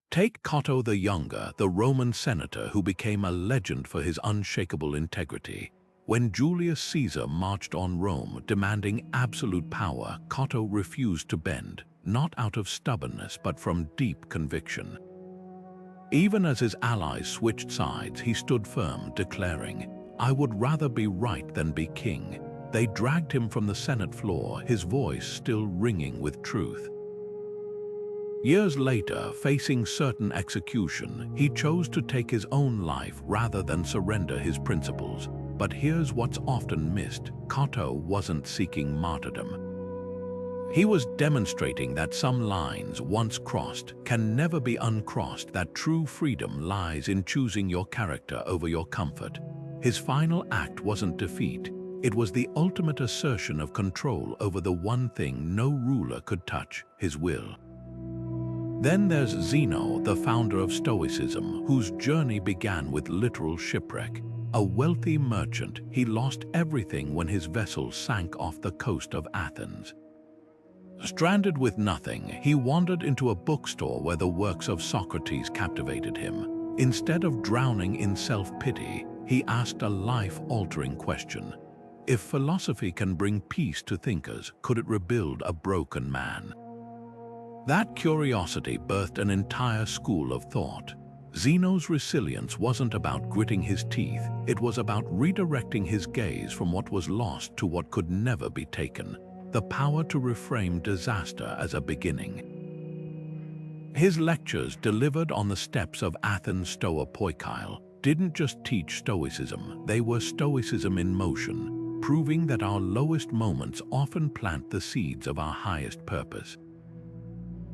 Take Cato the Younger, the Roman senator who became a legend for his unshakable integrity. When Julius Caesar marched on Rome demanding absolute power, Cato refused to bend, not out of stubbornness but from deep conviction. Even as his allies switched sides, he stood firm, declaring, "I would rather be right than be king." They dragged him from the Senate floor, his voice still ringing with truth. Years later, facing certain execution, he chose to take his own life rather than surrender his principles. But here's what's often missed: Cato wasn't seeking martyrdom. He was demonstrating that some lines, once crossed, can never be uncrossed, that true freedom lies in choosing your character over your comfort. His final act wasn't defeat, it was the ultimate assertion of control over the one thing no ruler could touch: his will. Then there's Zeno, the founder of Stoicism, whose journey began with literal shipwreck. A wealthy merchant, he lost everything when his vessel sank off the coast of Athens. Stranded with nothing, he wandered into a bookstore where the works of Socrates captivated him. Instead of drowning in self-pity, he asked a life-altering question. If philosophy can bring peace to thinkers, could it rebuild a broken man? That curiosity birthed an entire school of thought. Zeno's resilience wasn't about gritting his teeth, it was about redirecting his gaze from what was lost to what could never be taken. The power to reframe disaster as a beginning. His lectures, delivered on the steps of Athens' Stoa Poikile, didn't just teach Stoicism, they were Stoicism in motion, proving that our lowest moments often plant the seeds of our highest purpose.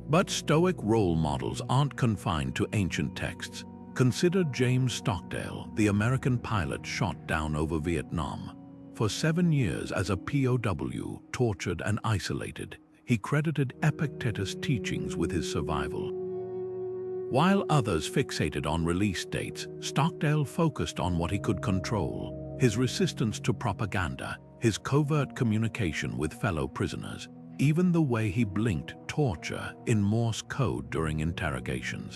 But Stoic role models aren't confined to ancient texts. Consider James Stockdale, the American pilot shot down over Vietnam. For 7 years as a POW, tortured and isolated, he credited Epictetus' teachings with his survival. While others fixated on release dates, Stockdale focused on what he could control: his resistance to propaganda, his covert communication with fellow prisoners, even the way he blinked torture in Morse code during interrogations.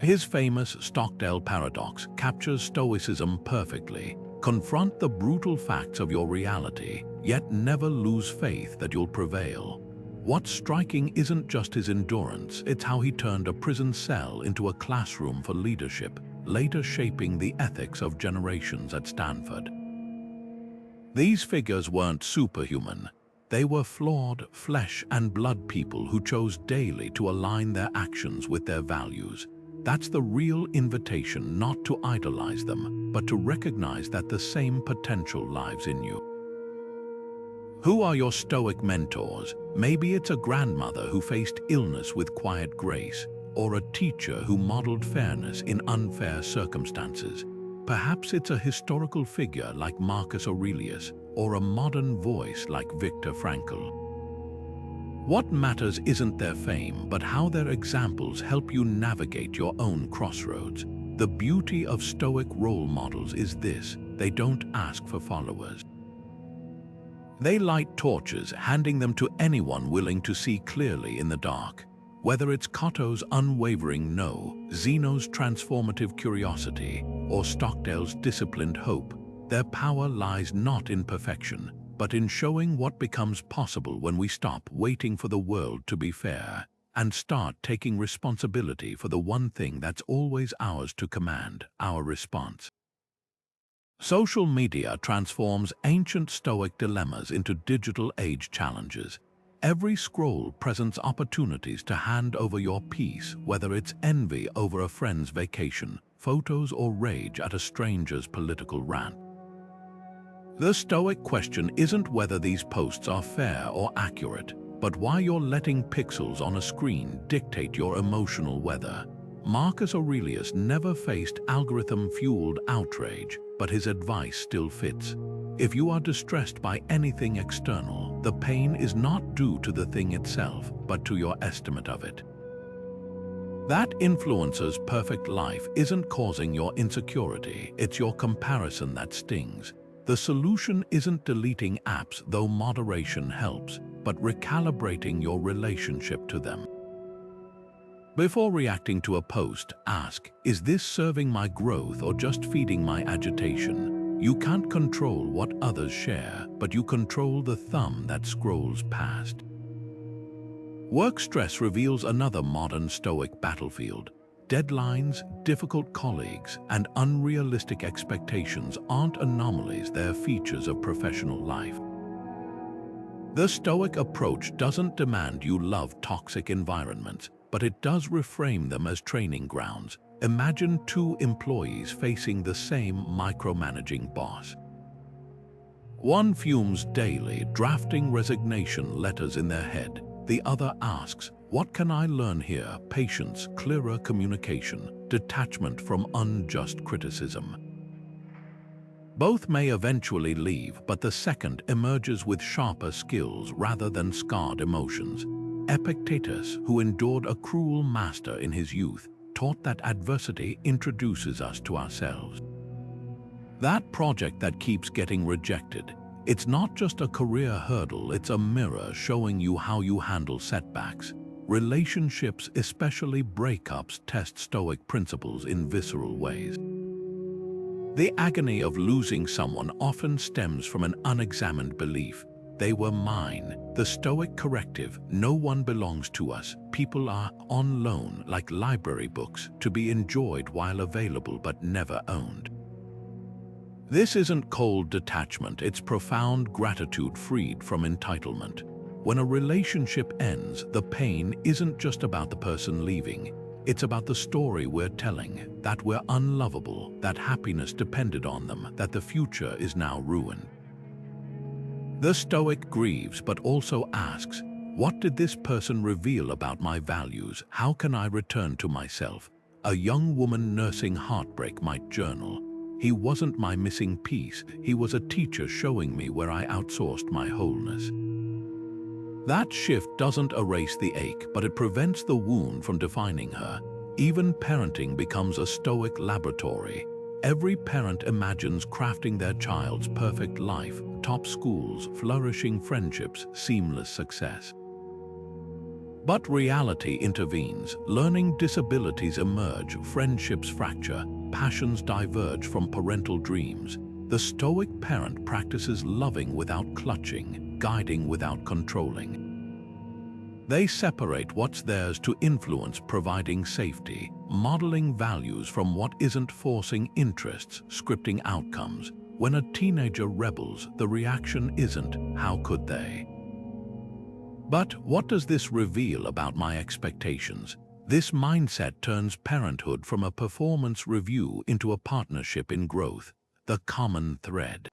His famous Stockdale paradox captures Stoicism perfectly. Confront the brutal facts of your reality, yet never lose faith that you'll prevail. What's striking isn't just his endurance, it's how he turned a prison cell into a classroom for leadership, later shaping the ethics of generations at Stanford. These figures weren't superhuman. They were flawed, flesh and blood people who chose daily to align their actions with their values. That's the real invitation, not to idolize them, but to recognize that the same potential lives in you. Who are your Stoic mentors? Maybe it's a grandmother who faced illness with quiet grace, or a teacher who modeled fairness in unfair circumstances. Perhaps it's a historical figure like Marcus Aurelius, or a modern voice like Viktor Frankl. What matters isn't their fame, but how their examples help you navigate your own crossroads. The beauty of Stoic role models is this: they don't ask for followers. They light torches, handing them to anyone willing to see clearly in the dark. Whether it's Cato's unwavering no, Zeno's transformative curiosity, or Stockdale's disciplined hope, their power lies not in perfection, but in showing what becomes possible when we stop waiting for the world to be fair and start taking responsibility for the one thing that's always ours to command: our response. Social media transforms ancient Stoic dilemmas into digital age challenges. Every scroll presents opportunities to hand over your peace, whether it's envy over a friend's vacation, photos, or rage at a stranger's political rant. The Stoic question isn't whether these posts are fair or accurate, but why you're letting pixels on a screen dictate your emotional weather. Marcus Aurelius never faced algorithm-fueled outrage, but his advice still fits. If you are distressed by anything external, the pain is not due to the thing itself, but to your estimate of it. That influencer's perfect life isn't causing your insecurity, it's your comparison that stings. The solution isn't deleting apps, though moderation helps, but recalibrating your relationship to them. Before reacting to a post, ask, is this serving my growth or just feeding my agitation? You can't control what others share, but you control the thumb that scrolls past. Work stress reveals another modern Stoic battlefield. Deadlines, difficult colleagues, and unrealistic expectations aren't anomalies, they're features of professional life. The Stoic approach doesn't demand you love toxic environments, but it does reframe them as training grounds. Imagine two employees facing the same micromanaging boss. One fumes daily, drafting resignation letters in their head. The other asks, what can I learn here? Patience, clearer communication, detachment from unjust criticism. Both may eventually leave, but the second emerges with sharper skills rather than scarred emotions. Epictetus, who endured a cruel master in his youth, taught that adversity introduces us to ourselves. That project that keeps getting rejected, it's not just a career hurdle, it's a mirror showing you how you handle setbacks. Relationships, especially breakups, test Stoic principles in visceral ways. The agony of losing someone often stems from an unexamined belief. They were mine. The Stoic corrective, no one belongs to us. People are on loan, like library books, to be enjoyed while available but never owned. This isn't cold detachment, it's profound gratitude freed from entitlement. When a relationship ends, the pain isn't just about the person leaving. It's about the story we're telling, that we're unlovable, that happiness depended on them, that the future is now ruined. The Stoic grieves but also asks, what did this person reveal about my values? How can I return to myself? A young woman nursing heartbreak might journal. He wasn't my missing piece, he was a teacher showing me where I outsourced my wholeness. That shift doesn't erase the ache, but it prevents the wound from defining her. Even parenting becomes a Stoic laboratory. Every parent imagines crafting their child's perfect life, top schools, flourishing friendships, seamless success. But reality intervenes. Learning disabilities emerge, friendships fracture, passions diverge from parental dreams. The Stoic parent practices loving without clutching, guiding without controlling. They separate what's theirs to influence, providing safety, modeling values from what isn't, forcing interests, scripting outcomes. When a teenager rebels, the reaction isn't, how could they? But what does this reveal about my expectations? This mindset turns parenthood from a performance review into a partnership in growth, the common thread.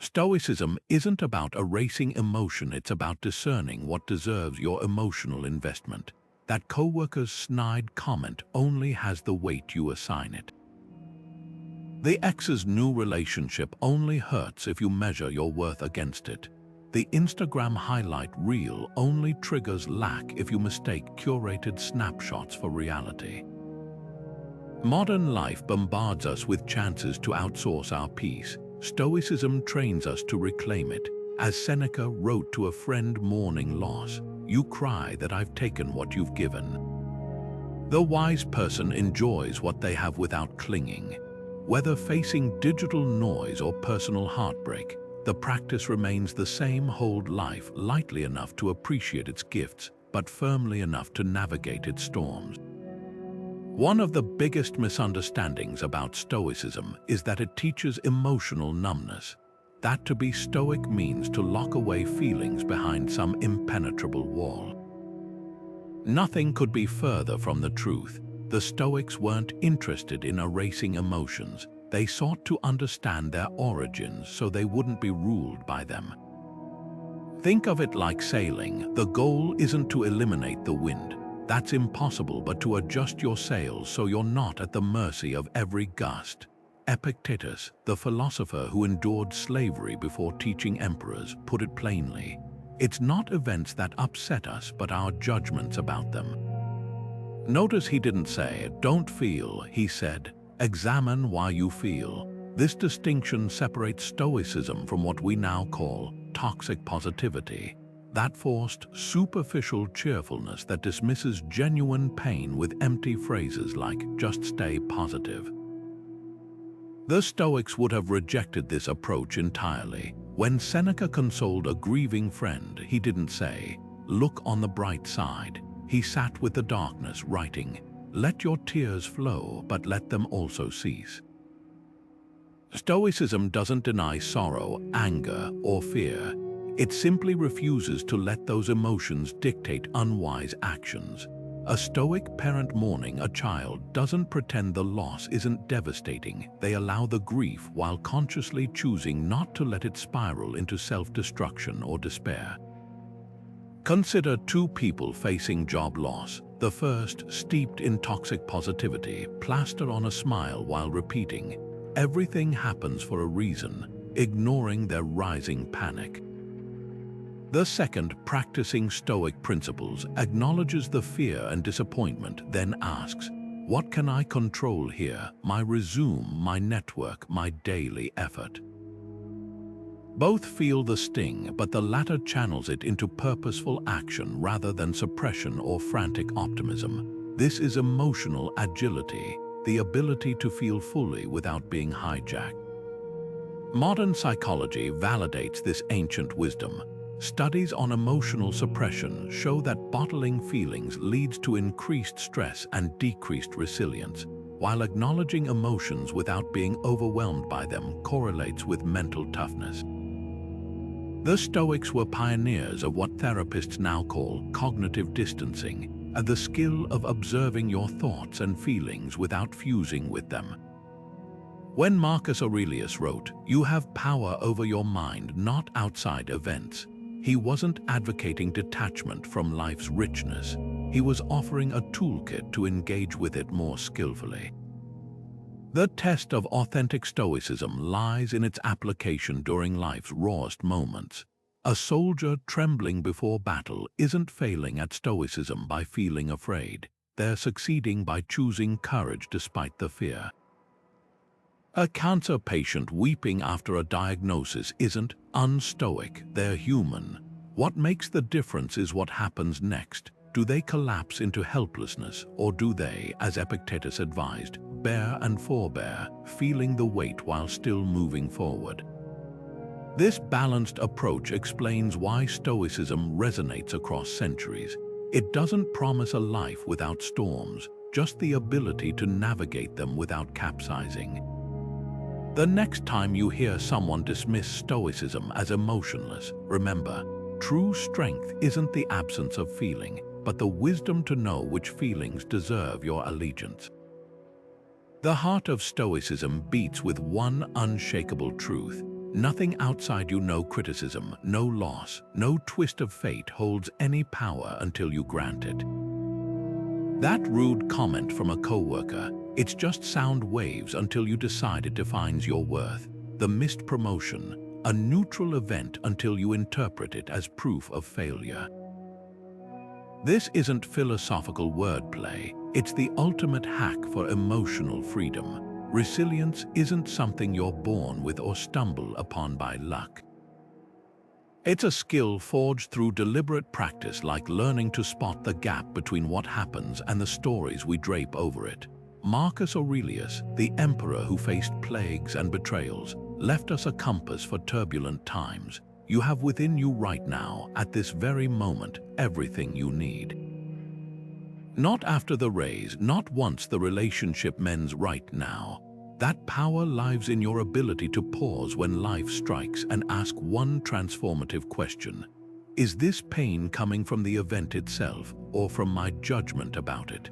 Stoicism isn't about erasing emotion, it's about discerning what deserves your emotional investment. That coworker's snide comment only has the weight you assign it. The ex's new relationship only hurts if you measure your worth against it. The Instagram highlight reel only triggers lack if you mistake curated snapshots for reality. Modern life bombards us with chances to outsource our peace. Stoicism trains us to reclaim it. As Seneca wrote to a friend mourning loss, "You cry that I've taken what you've given." The wise person enjoys what they have without clinging. Whether facing digital noise or personal heartbreak, the practice remains the same: hold life lightly enough to appreciate its gifts, but firmly enough to navigate its storms. One of the biggest misunderstandings about Stoicism is that it teaches emotional numbness. That to be Stoic means to lock away feelings behind some impenetrable wall. Nothing could be further from the truth. The Stoics weren't interested in erasing emotions. They sought to understand their origins so they wouldn't be ruled by them. Think of it like sailing. The goal isn't to eliminate the wind. That's impossible, but to adjust your sails so you're not at the mercy of every gust. Epictetus, the philosopher who endured slavery before teaching emperors, put it plainly. It's not events that upset us, but our judgments about them. Notice he didn't say, "Don't feel," he said, "Examine why you feel." This distinction separates Stoicism from what we now call toxic positivity, that forced, superficial cheerfulness that dismisses genuine pain with empty phrases like, "just stay positive." The Stoics would have rejected this approach entirely. When Seneca consoled a grieving friend, he didn't say, "look on the bright side." He sat with the darkness, writing, "let your tears flow, but let them also cease." Stoicism doesn't deny sorrow, anger, or fear. It simply refuses to let those emotions dictate unwise actions. A Stoic parent mourning a child doesn't pretend the loss isn't devastating. They allow the grief while consciously choosing not to let it spiral into self-destruction or despair. Consider two people facing job loss. The first, steeped in toxic positivity, plastered on a smile while repeating, "everything happens for a reason," ignoring their rising panic. The second, practicing Stoic principles, acknowledges the fear and disappointment, then asks, "what can I control here? My resume, my network, my daily effort." Both feel the sting, but the latter channels it into purposeful action rather than suppression or frantic optimism. This is emotional agility, the ability to feel fully without being hijacked. Modern psychology validates this ancient wisdom. Studies on emotional suppression show that bottling feelings leads to increased stress and decreased resilience, while acknowledging emotions without being overwhelmed by them correlates with mental toughness. The Stoics were pioneers of what therapists now call cognitive distancing, and the skill of observing your thoughts and feelings without fusing with them. When Marcus Aurelius wrote, "You have power over your mind, not outside events," he wasn't advocating detachment from life's richness. He was offering a toolkit to engage with it more skillfully. The test of authentic Stoicism lies in its application during life's rawest moments. A soldier trembling before battle isn't failing at Stoicism by feeling afraid. They're succeeding by choosing courage despite the fear. A cancer patient weeping after a diagnosis isn't unstoic, they're human. What makes the difference is what happens next. Do they collapse into helplessness, or do they, as Epictetus advised, bear and forbear, feeling the weight while still moving forward? This balanced approach explains why Stoicism resonates across centuries. It doesn't promise a life without storms, just the ability to navigate them without capsizing. The next time you hear someone dismiss Stoicism as emotionless, remember, true strength isn't the absence of feeling, but the wisdom to know which feelings deserve your allegiance. The heart of Stoicism beats with one unshakable truth. Nothing outside you, no criticism, no loss, no twist of fate holds any power until you grant it. That rude comment from a coworker, "it's just sound waves until you decide it defines your worth." The missed promotion, a neutral event until you interpret it as proof of failure. This isn't philosophical wordplay, it's the ultimate hack for emotional freedom. Resilience isn't something you're born with or stumble upon by luck. It's a skill forged through deliberate practice, like learning to spot the gap between what happens and the stories we drape over it. Marcus Aurelius, the emperor who faced plagues and betrayals, left us a compass for turbulent times. You have within you right now, at this very moment, everything you need. Not after the raise, not once the relationship mends, right now. That power lies in your ability to pause when life strikes and ask one transformative question. Is this pain coming from the event itself or from my judgment about it?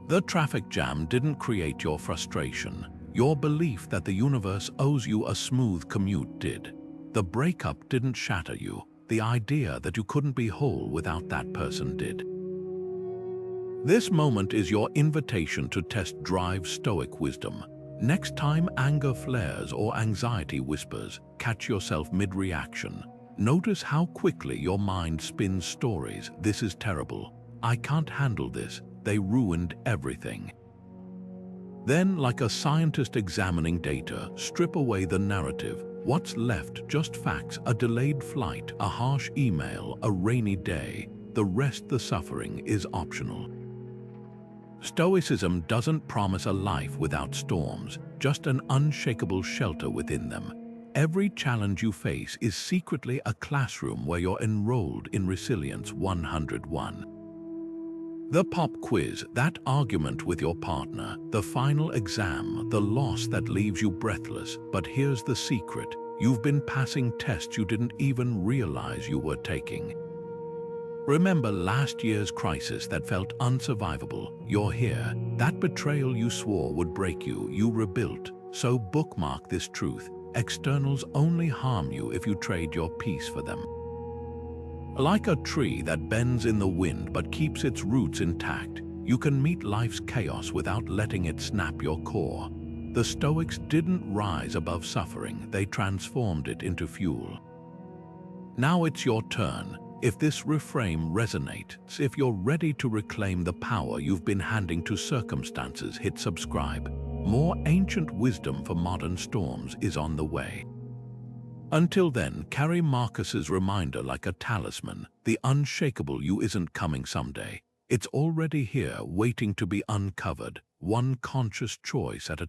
The traffic jam didn't create your frustration. Your belief that the universe owes you a smooth commute did. The breakup didn't shatter you. The idea that you couldn't be whole without that person did. This moment is your invitation to test drive Stoic wisdom. Next time anger flares or anxiety whispers, catch yourself mid-reaction. Notice how quickly your mind spins stories. "This is terrible. I can't handle this. They ruined everything." Then, like a scientist examining data, strip away the narrative. What's left? Just facts: a delayed flight, a harsh email, a rainy day. The rest, the suffering, is optional. Stoicism doesn't promise a life without storms, just an unshakable shelter within them. Every challenge you face is secretly a classroom where you're enrolled in Resilience 101. The pop quiz, that argument with your partner, the final exam, the loss that leaves you breathless. But here's the secret: you've been passing tests you didn't even realize you were taking. Remember last year's crisis that felt unsurvivable? You're here. That betrayal you swore would break you, you rebuilt. So bookmark this truth: externals only harm you if you trade your peace for them. Like a tree that bends in the wind but keeps its roots intact, you can meet life's chaos without letting it snap your core. The Stoics didn't rise above suffering, they transformed it into fuel. Now it's your turn. If this reframe resonates, if you're ready to reclaim the power you've been handing to circumstances, hit subscribe. More ancient wisdom for modern storms is on the way. Until then, carry Marcus's reminder like a talisman: the unshakable you isn't coming someday. It's already here, waiting to be uncovered, one conscious choice at a